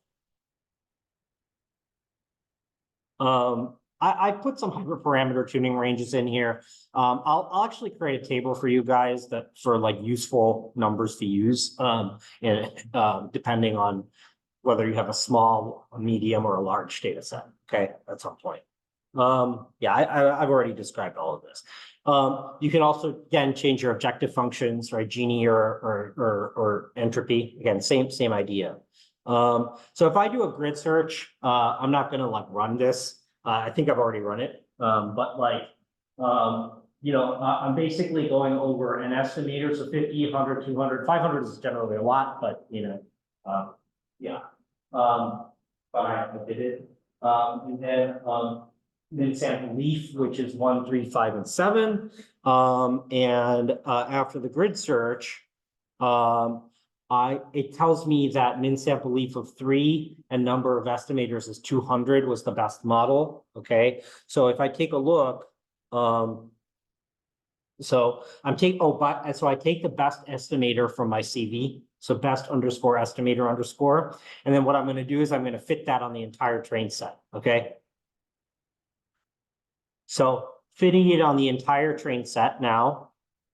I put some hyperparameter tuning ranges in here. I'll actually create a table for you guys that for like useful numbers to use, and depending on whether you have a small, a medium, or a large data set, okay, at some point. Yeah, I've already described all of this. You can also, again, change your objective functions, right? Gini or entropy, again, same idea. So if I do a grid search, I'm not gonna like run this. I think I've already run it, but like, you know, I'm basically going over an estimator, so 50, 100, 200, 500 is generally a lot, but you know, yeah. But I did it. And then min sample leaf, which is 1, 3, 5, and 7. And after the grid search, it tells me that min sample leaf of 3 and number of estimators is 200 was the best model. Okay, so if I take a look, so I take the best estimator from my CV. So best underscore estimator underscore. And then what I'm going to do is I'm going to fit that on the entire train set. Okay. So fitting it on the entire train set now.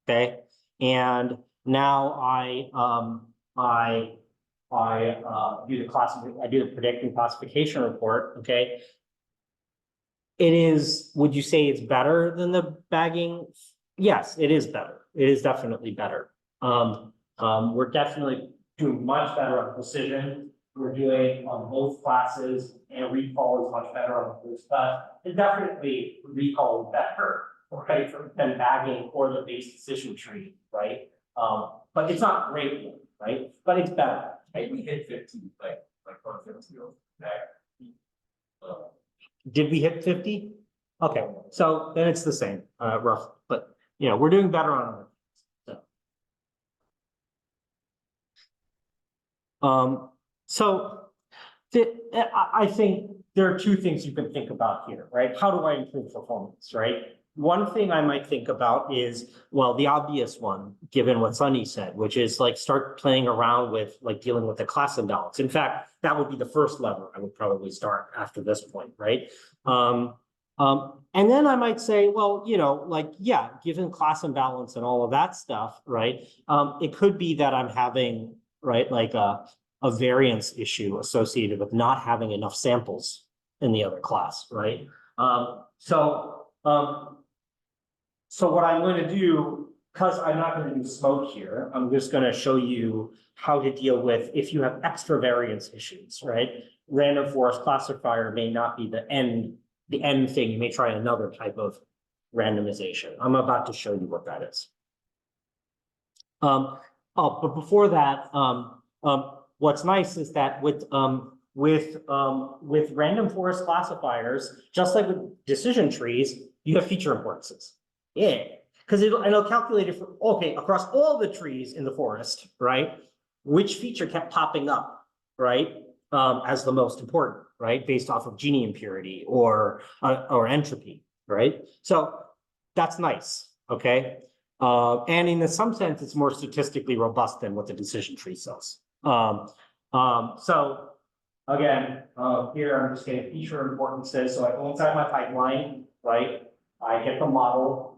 Okay. And now I do the predict and classification report. Okay. Would you say it's better than the bagging? Yes, it is better. It is definitely better. We're definitely doing much better on precision. We're doing on both classes, and recall is much better on the first class. And definitely recall is better, right, than bagging or the base decision tree, right? But it's not great, right? But it's better. Maybe we hit 50, like on 50 there. Did we hit 50? Okay, so then it's the same, rough, but you know, we're doing better on it. So I think there are two things you can think about here, right? How do I improve performance, right? One thing I might think about is, well, the obvious one, given what Sunny said, which is like start playing around with like dealing with the class imbalance. In fact, that would be the first lever I would probably start after this point, right? And then I might say, well, you know, like, yeah, given class imbalance and all of that stuff, right? It could be that I'm having, right, like a variance issue associated with not having enough samples in the other class, right? So what I'm going to do, because I'm not going to do smoke here, I'm just going to show you how to deal with if you have extra variance issues, right? Random forest classifier may not be the end thing. You may try another type of randomization. I'm about to show you what that is. But before that, what's nice is that with random forest classifiers, just like with decision trees, you have feature importances. Yeah, because it'll calculate it for, okay, across all the trees in the forest, right? Which feature kept popping up, right? As the most important, right? Based off of Gini impurity or entropy, right? So that's nice, okay? And in some sense, it's more statistically robust than what the decision tree says. So again, here I'm just getting feature importances. So I go inside my pipeline, right? I get the model,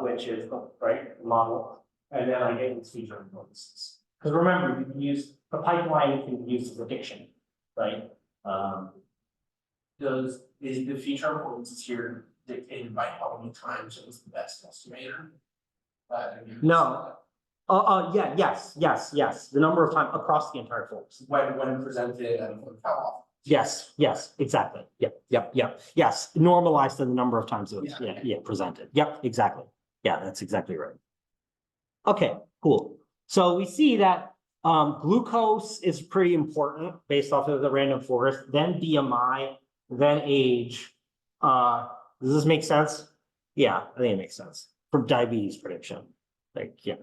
which is right the model, and then I get these feature importances. Because remember, you can use the pipeline can be used as prediction, right? Is the feature importance here dictated by how many times it was the best estimator? No. Yes. The number of times across the entire forest. When presented and how often? Yes, exactly. Yep. Yes, normalized to the number of times it was, Yeah. presented. Yep, exactly. Yeah, that's exactly right. Okay, cool. So we see that glucose is pretty important based off of the random forest, then BMI, then age. Does this make sense? Yeah, I think it makes sense for diabetes prediction. Like, yeah.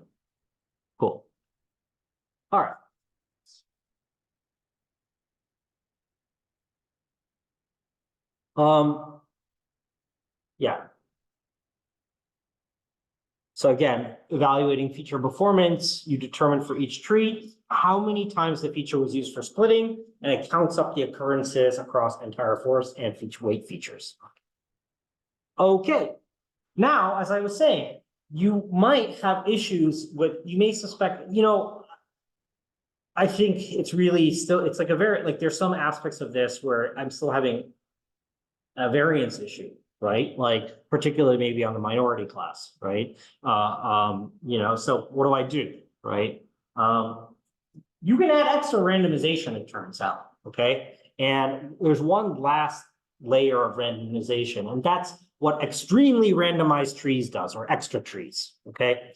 Cool. All right. Yeah. So again, evaluating feature performance, you determine for each tree how many times the feature was used for splitting, and it counts up the occurrences across entire forest and feature weight features. Okay, now, as I was saying, you might have issues with, you may suspect, you know, I think it's really still, it's like there's some aspects of this where I'm still having a variance issue, right? Like particularly maybe on the minority class, right? You know, so what do I do, right? You can add extra randomization, it turns out, okay? And there's one last layer of randomization, and that's what extremely randomized trees does, or extra trees, okay?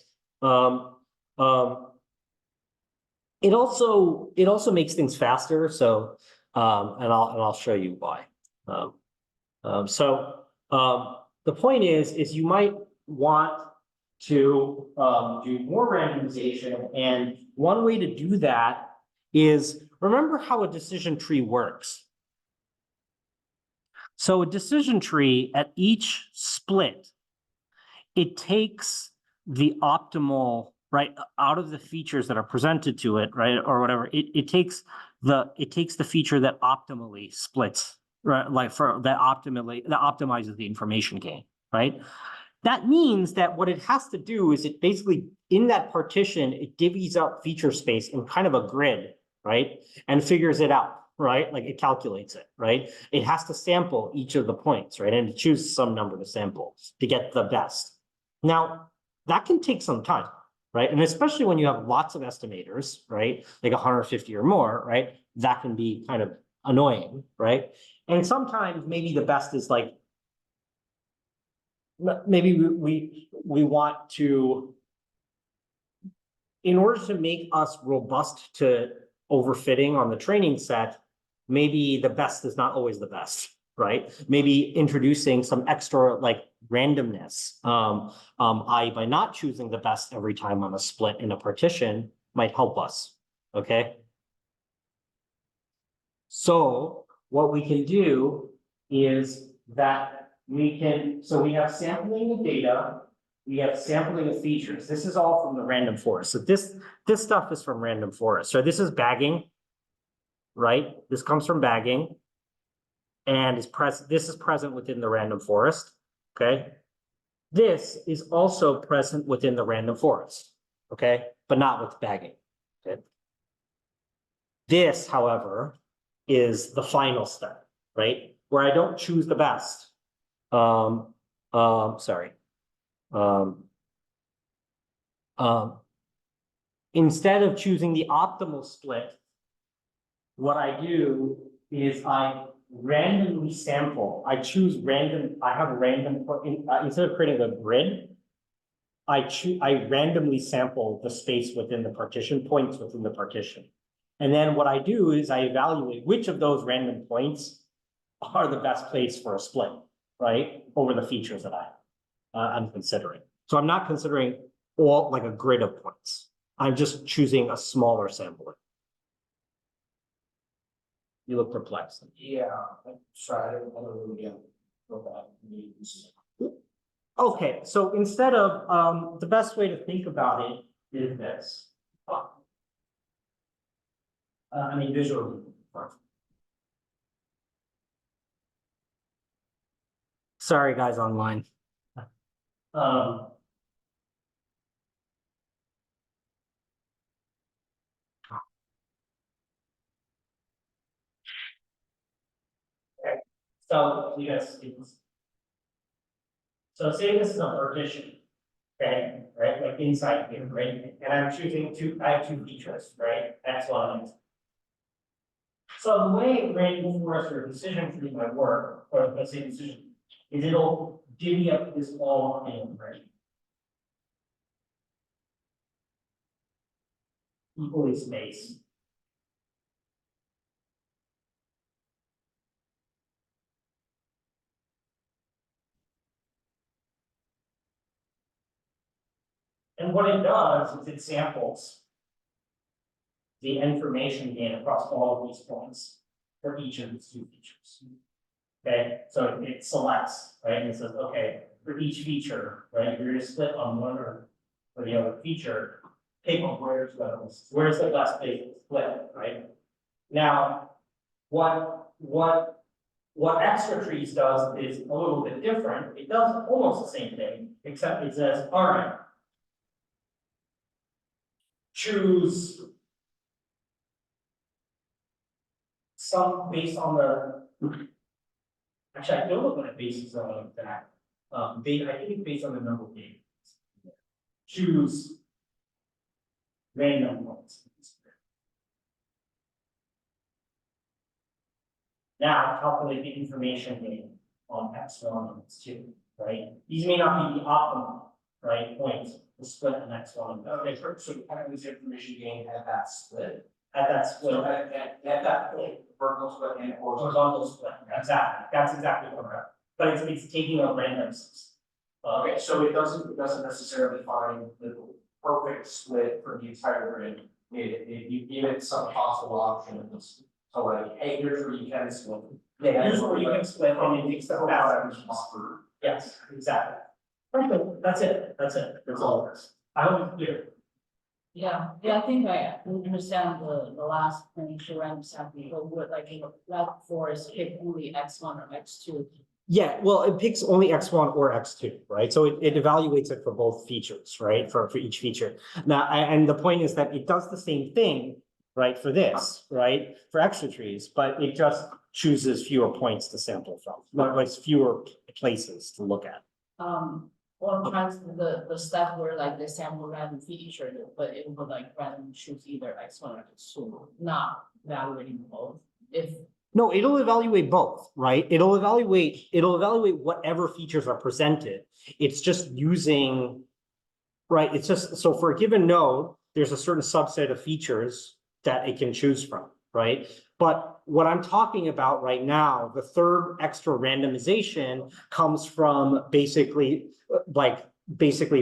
It also makes things faster, so and I'll show you why. The point is you might want to do more randomization, and one way to do that is remember how a decision tree works. So a decision tree at each split, it takes the optimal, right, out of the features that are presented to it, right, or whatever, it takes the feature that optimally splits, right, like that optimizes the information gain, right? That means that what it has to do is it basically, in that partition, it divvies up feature space in kind of a grid, right? And figures it out, right? Like it calculates it, right? It has to sample each of the points, right? And it chooses some number to sample to get the best. Now, that can take some time, right? And especially when you have lots of estimators, right? Like 150 or more, right? That can be kind of annoying, right? And sometimes maybe the best is like, maybe we want to, in order to make us robust to overfitting on the training set, maybe the best is not always the best, right? Maybe introducing some extra like randomness, by not choosing the best every time on a split in a partition might help us, okay? So what we can do is that so we have sampling of data, we have sampling of features. This is all from the random forest. So this stuff is from random forest. So this is bagging, right? This comes from bagging. and is present, this is present within the random forest, okay? This is also present within the random forest, okay, but not with bagging. Okay. This, however, is the final step, right? Where I don't choose the best. Sorry. Instead of choosing the optimal split, what I do is I randomly sample. I choose random, I have a random, instead of creating a grid, I randomly sample the space within the partition, points within the partition. And then what I do is I evaluate which of those random points are the best place for a split, right? Over the features that I'm considering. So I'm not considering all like a grid of points. I'm just choosing a smaller sampling. You look perplexed. Yeah, I'm sorry, I don't really get what that means. Okay, so instead of, the best way to think about it is this. I mean, visually. Sorry, guys online. Okay, so you guys, so say this is a partition, okay, right, like inside here, right? And I'm choosing I have two features, right? X, Y, and X. So the way random forest or decision tree might work, or let's say decision, is it'll divvy up this all in, right? Equally spaced. And what it does is it samples the information gained across all of these points for each of these two features. Okay, so it selects, right, and it says, okay, for each feature, right, you're gonna split on one or the other feature, pick on where's the best place to split, right? Now, what Extra Trees does is a little bit different. It does almost the same thing, except it says, all right, choose some based on the, actually, I don't know what it bases on that. I think it's based on the number of games. Choose random points. Now calculate the information gain on X1 and X2, right? These may not be the optimal, right, points to split an X1. Okay, so kind of this information gained at that split. At that split, So at that point, vertical split and horizontal split, exactly, that's exactly correct. But it's taking a random. Okay, so it doesn't necessarily find the perfect split for the entire grid. You give it some possible options. So like, hey, here's where you can split. Yeah, here's where you can split, and it takes the best. Yes, exactly. Perfect, that's it, that's all it is. I hope it's clear. Yeah, I think I understand the last thing to random sampling, but would like in that forest pick only X1 or X2. Yeah, well, it picks only X1 or X2, right? So it evaluates it for both features, right? For each feature. Now, and the point is that it does the same thing, right, for this, right? For Extra Trees, but it just chooses fewer points to sample from, like fewer places to look at. Well, I'm trying to the step where like they sample random feature, but it would like random choose either X1 or X2, not evaluating both. No, it'll evaluate both, right? It'll evaluate whatever features are presented. It's just using, right? It's just, so for a given node, there's a certain subset of features that it can choose from, right? But what I'm talking about right now, the third extra randomization comes from basically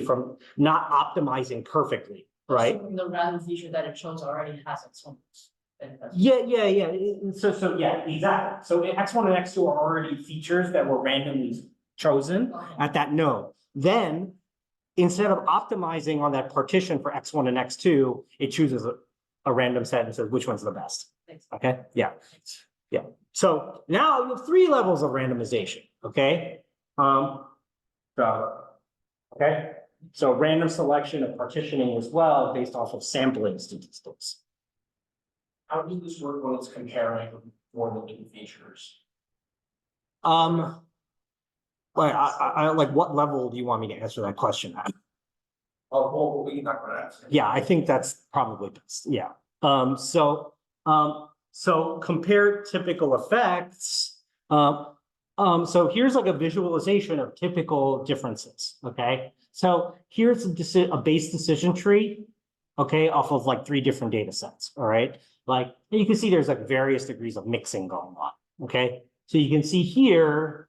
from not optimizing perfectly, right? Assuming the random feature that it chose already has its own. Yeah. So yeah, exactly. So X1 and X2 are already features that were randomly chosen at that node. Then instead of optimizing on that partition for X1 and X2, it chooses a random set and says which one's the best. Okay, yeah. Yeah, so now you have three levels of randomization, okay? Okay, so random selection of partitioning as well based off of sampling statistics. How does this work when it's comparing forward-looking features? Like, like, what level do you want me to answer that question at? Oh, well, we can talk about that. Yeah, I think that's probably best, yeah. So compare typical effects. So here's like a visualization of typical differences, okay? So here's a base decision tree, okay, off of like 3 different data sets, all right? Like, you can see there's like various degrees of mixing going on, okay? So you can see here,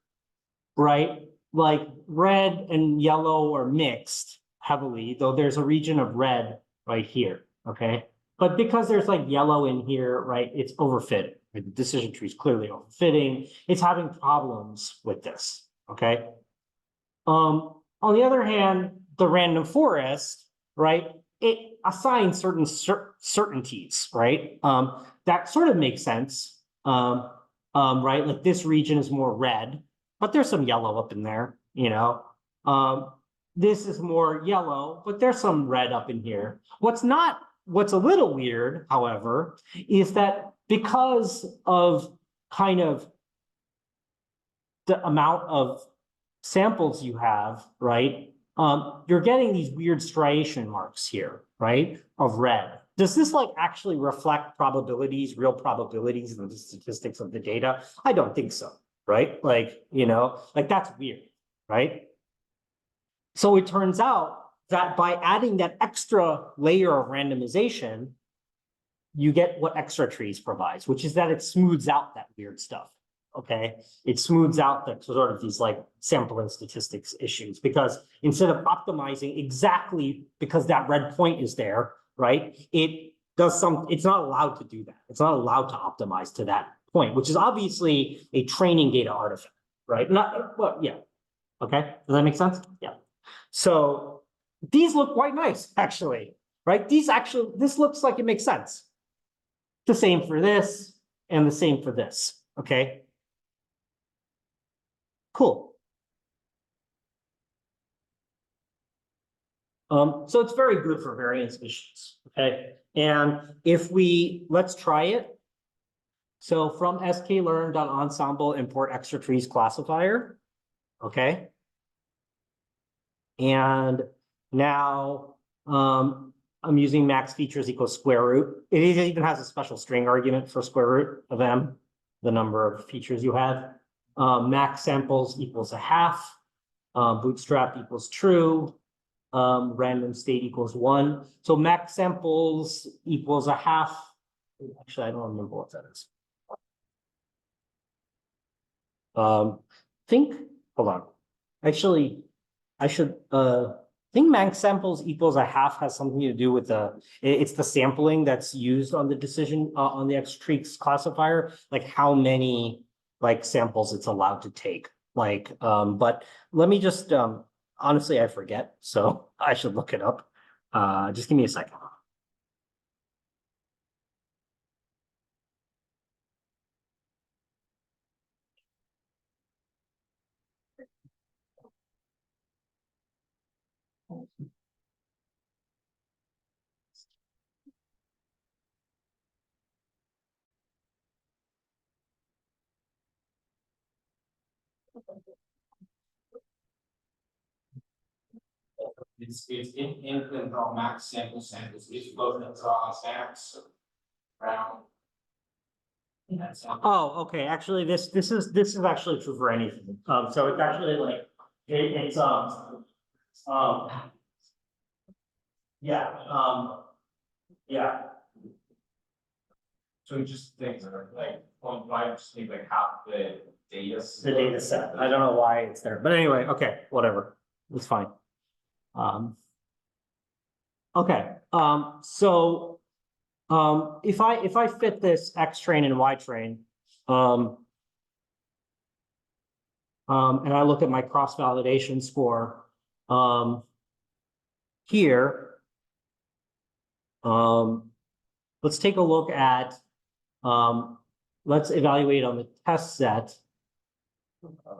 right, like red and yellow are mixed heavily, though there's a region of red right here, okay? But because there's like yellow in here, right, it's overfitting. The decision tree is clearly overfitting. It's having problems with this, okay? On the other hand, the random forest, right, it assigns certain certainties, right? That sort of makes sense, right? Like this region is more red, but there's some yellow up in there, you know? This is more yellow, but there's some red up in here. What's a little weird, however, is that because of kind of the amount of samples you have, right? You're getting these weird striation marks here, right? Of red. Does this like actually reflect probabilities, real probabilities in the statistics of the data? I don't think so, right? Like, you know, like that's weird, right? So it turns out that by adding that extra layer of randomization, you get what Extra Trees provides, which is that it smooths out that weird stuff. Okay, it smooths out the sort of these like sampling statistics issues, because instead of optimizing exactly because that red point is there, right? It does it's not allowed to do that. It's not allowed to optimize to that point, which is obviously a training data artifact, right? Not, well, yeah. Okay, does that make sense? Yeah. So these look quite nice, actually, right? This looks like it makes sense. The same for this and the same for this, okay? Cool. So it's very good for variance issues, okay? And let's try it. So from sklearn.ensemble import extra trees classifier, okay? And now I'm using max features equals square root. It even has a special string argument for square root of m, the number of features you have. Max samples equals 1/2. Bootstrap equals true. Random state equals 1. So max samples equals 1/2. Actually, I don't remember what that is. Hold on. Actually, I should think max samples equals 1/2 has something to do with it's the sampling that's used on the decision on the Extra Trees classifier, like how many like samples it's allowed to take. Like, but let me just honestly, I forget, so I should look it up. Just give me a second. It's in draw max samples, it's both in draw max round. That's Oh, okay. Actually, this is actually true for anything. So it's actually like it's yeah, yeah. So just things that are like, well, I just need like half the data. The data set. I don't know why it's there, but anyway, okay, whatever. It's fine. Okay, so if I fit this X train and Y train, and I look at my cross validation score, here, let's take a look at let's evaluate on the test set.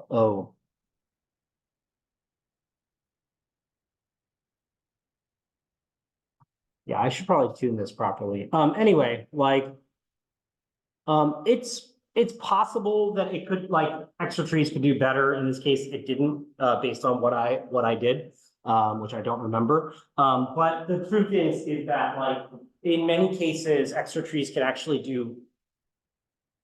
Oh. Yeah, I should probably tune this properly. Anyway, like. It's possible that it could, like, extra trees could do better. In this case, it didn't, based on what I did, which I don't remember. But the truth is that, like, in many cases, extra trees can actually do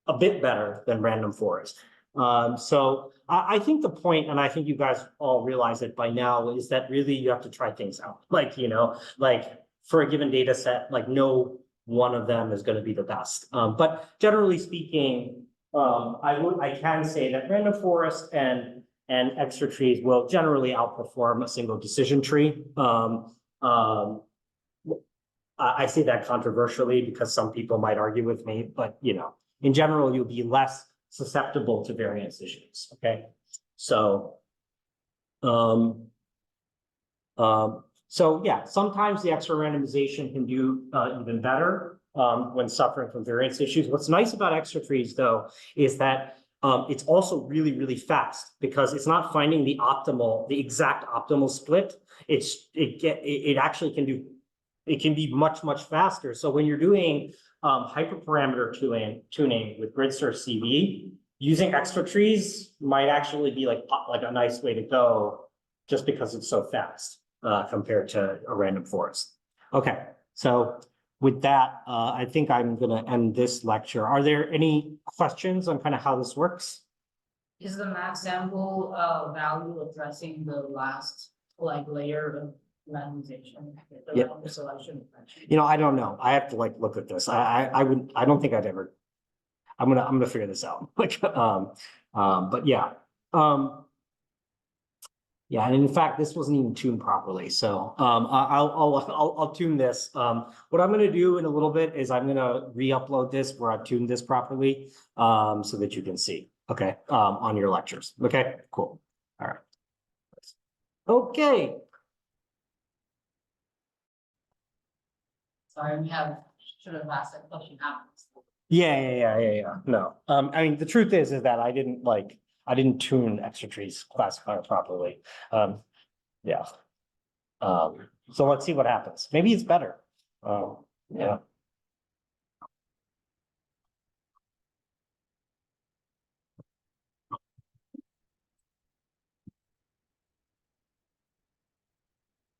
a bit better than random forest. So I think the point, and I think you guys all realize it by now, is that really you have to try things out. Like, you know, like for a given data set, like no one of them is going to be the best. But generally speaking, I can say that random forest and extra trees will generally outperform a single decision tree. I say that controversially because some people might argue with me, but you know, in general, you'll be less susceptible to variance issues. Okay, so. So yeah, sometimes the extra randomization can do even better when suffering from variance issues. What's nice about extra trees though, is that it's also really, really fast because it's not finding the exact optimal split. It actually can do, it can be much, much faster. So when you're doing hyperparameter tuning with GridSearch CV, using extra trees might actually be like a nice way to go just because it's so fast. Compared to a random forest. Okay, so with that, I think I'm gonna end this lecture. Are there any questions on kind of how this works? Is the max sample value addressing the last like layer of randomization? The Yeah. random selection? You know, I don't know. I have to like look at this. I don't think I'd ever. I'm gonna figure this out. Like, but yeah. Yeah, and in fact, this wasn't even tuned properly, so I'll tune this. What I'm gonna do in a little bit is I'm gonna re-upload this where I've tuned this properly, so that you can see, okay, on your lectures. Okay, cool. All right. Okay. Sorry, should have asked that question after. Yeah. No, I mean, the truth is that I didn't tune extra trees classifier properly. Yeah. So let's see what happens. Maybe it's better. Yeah.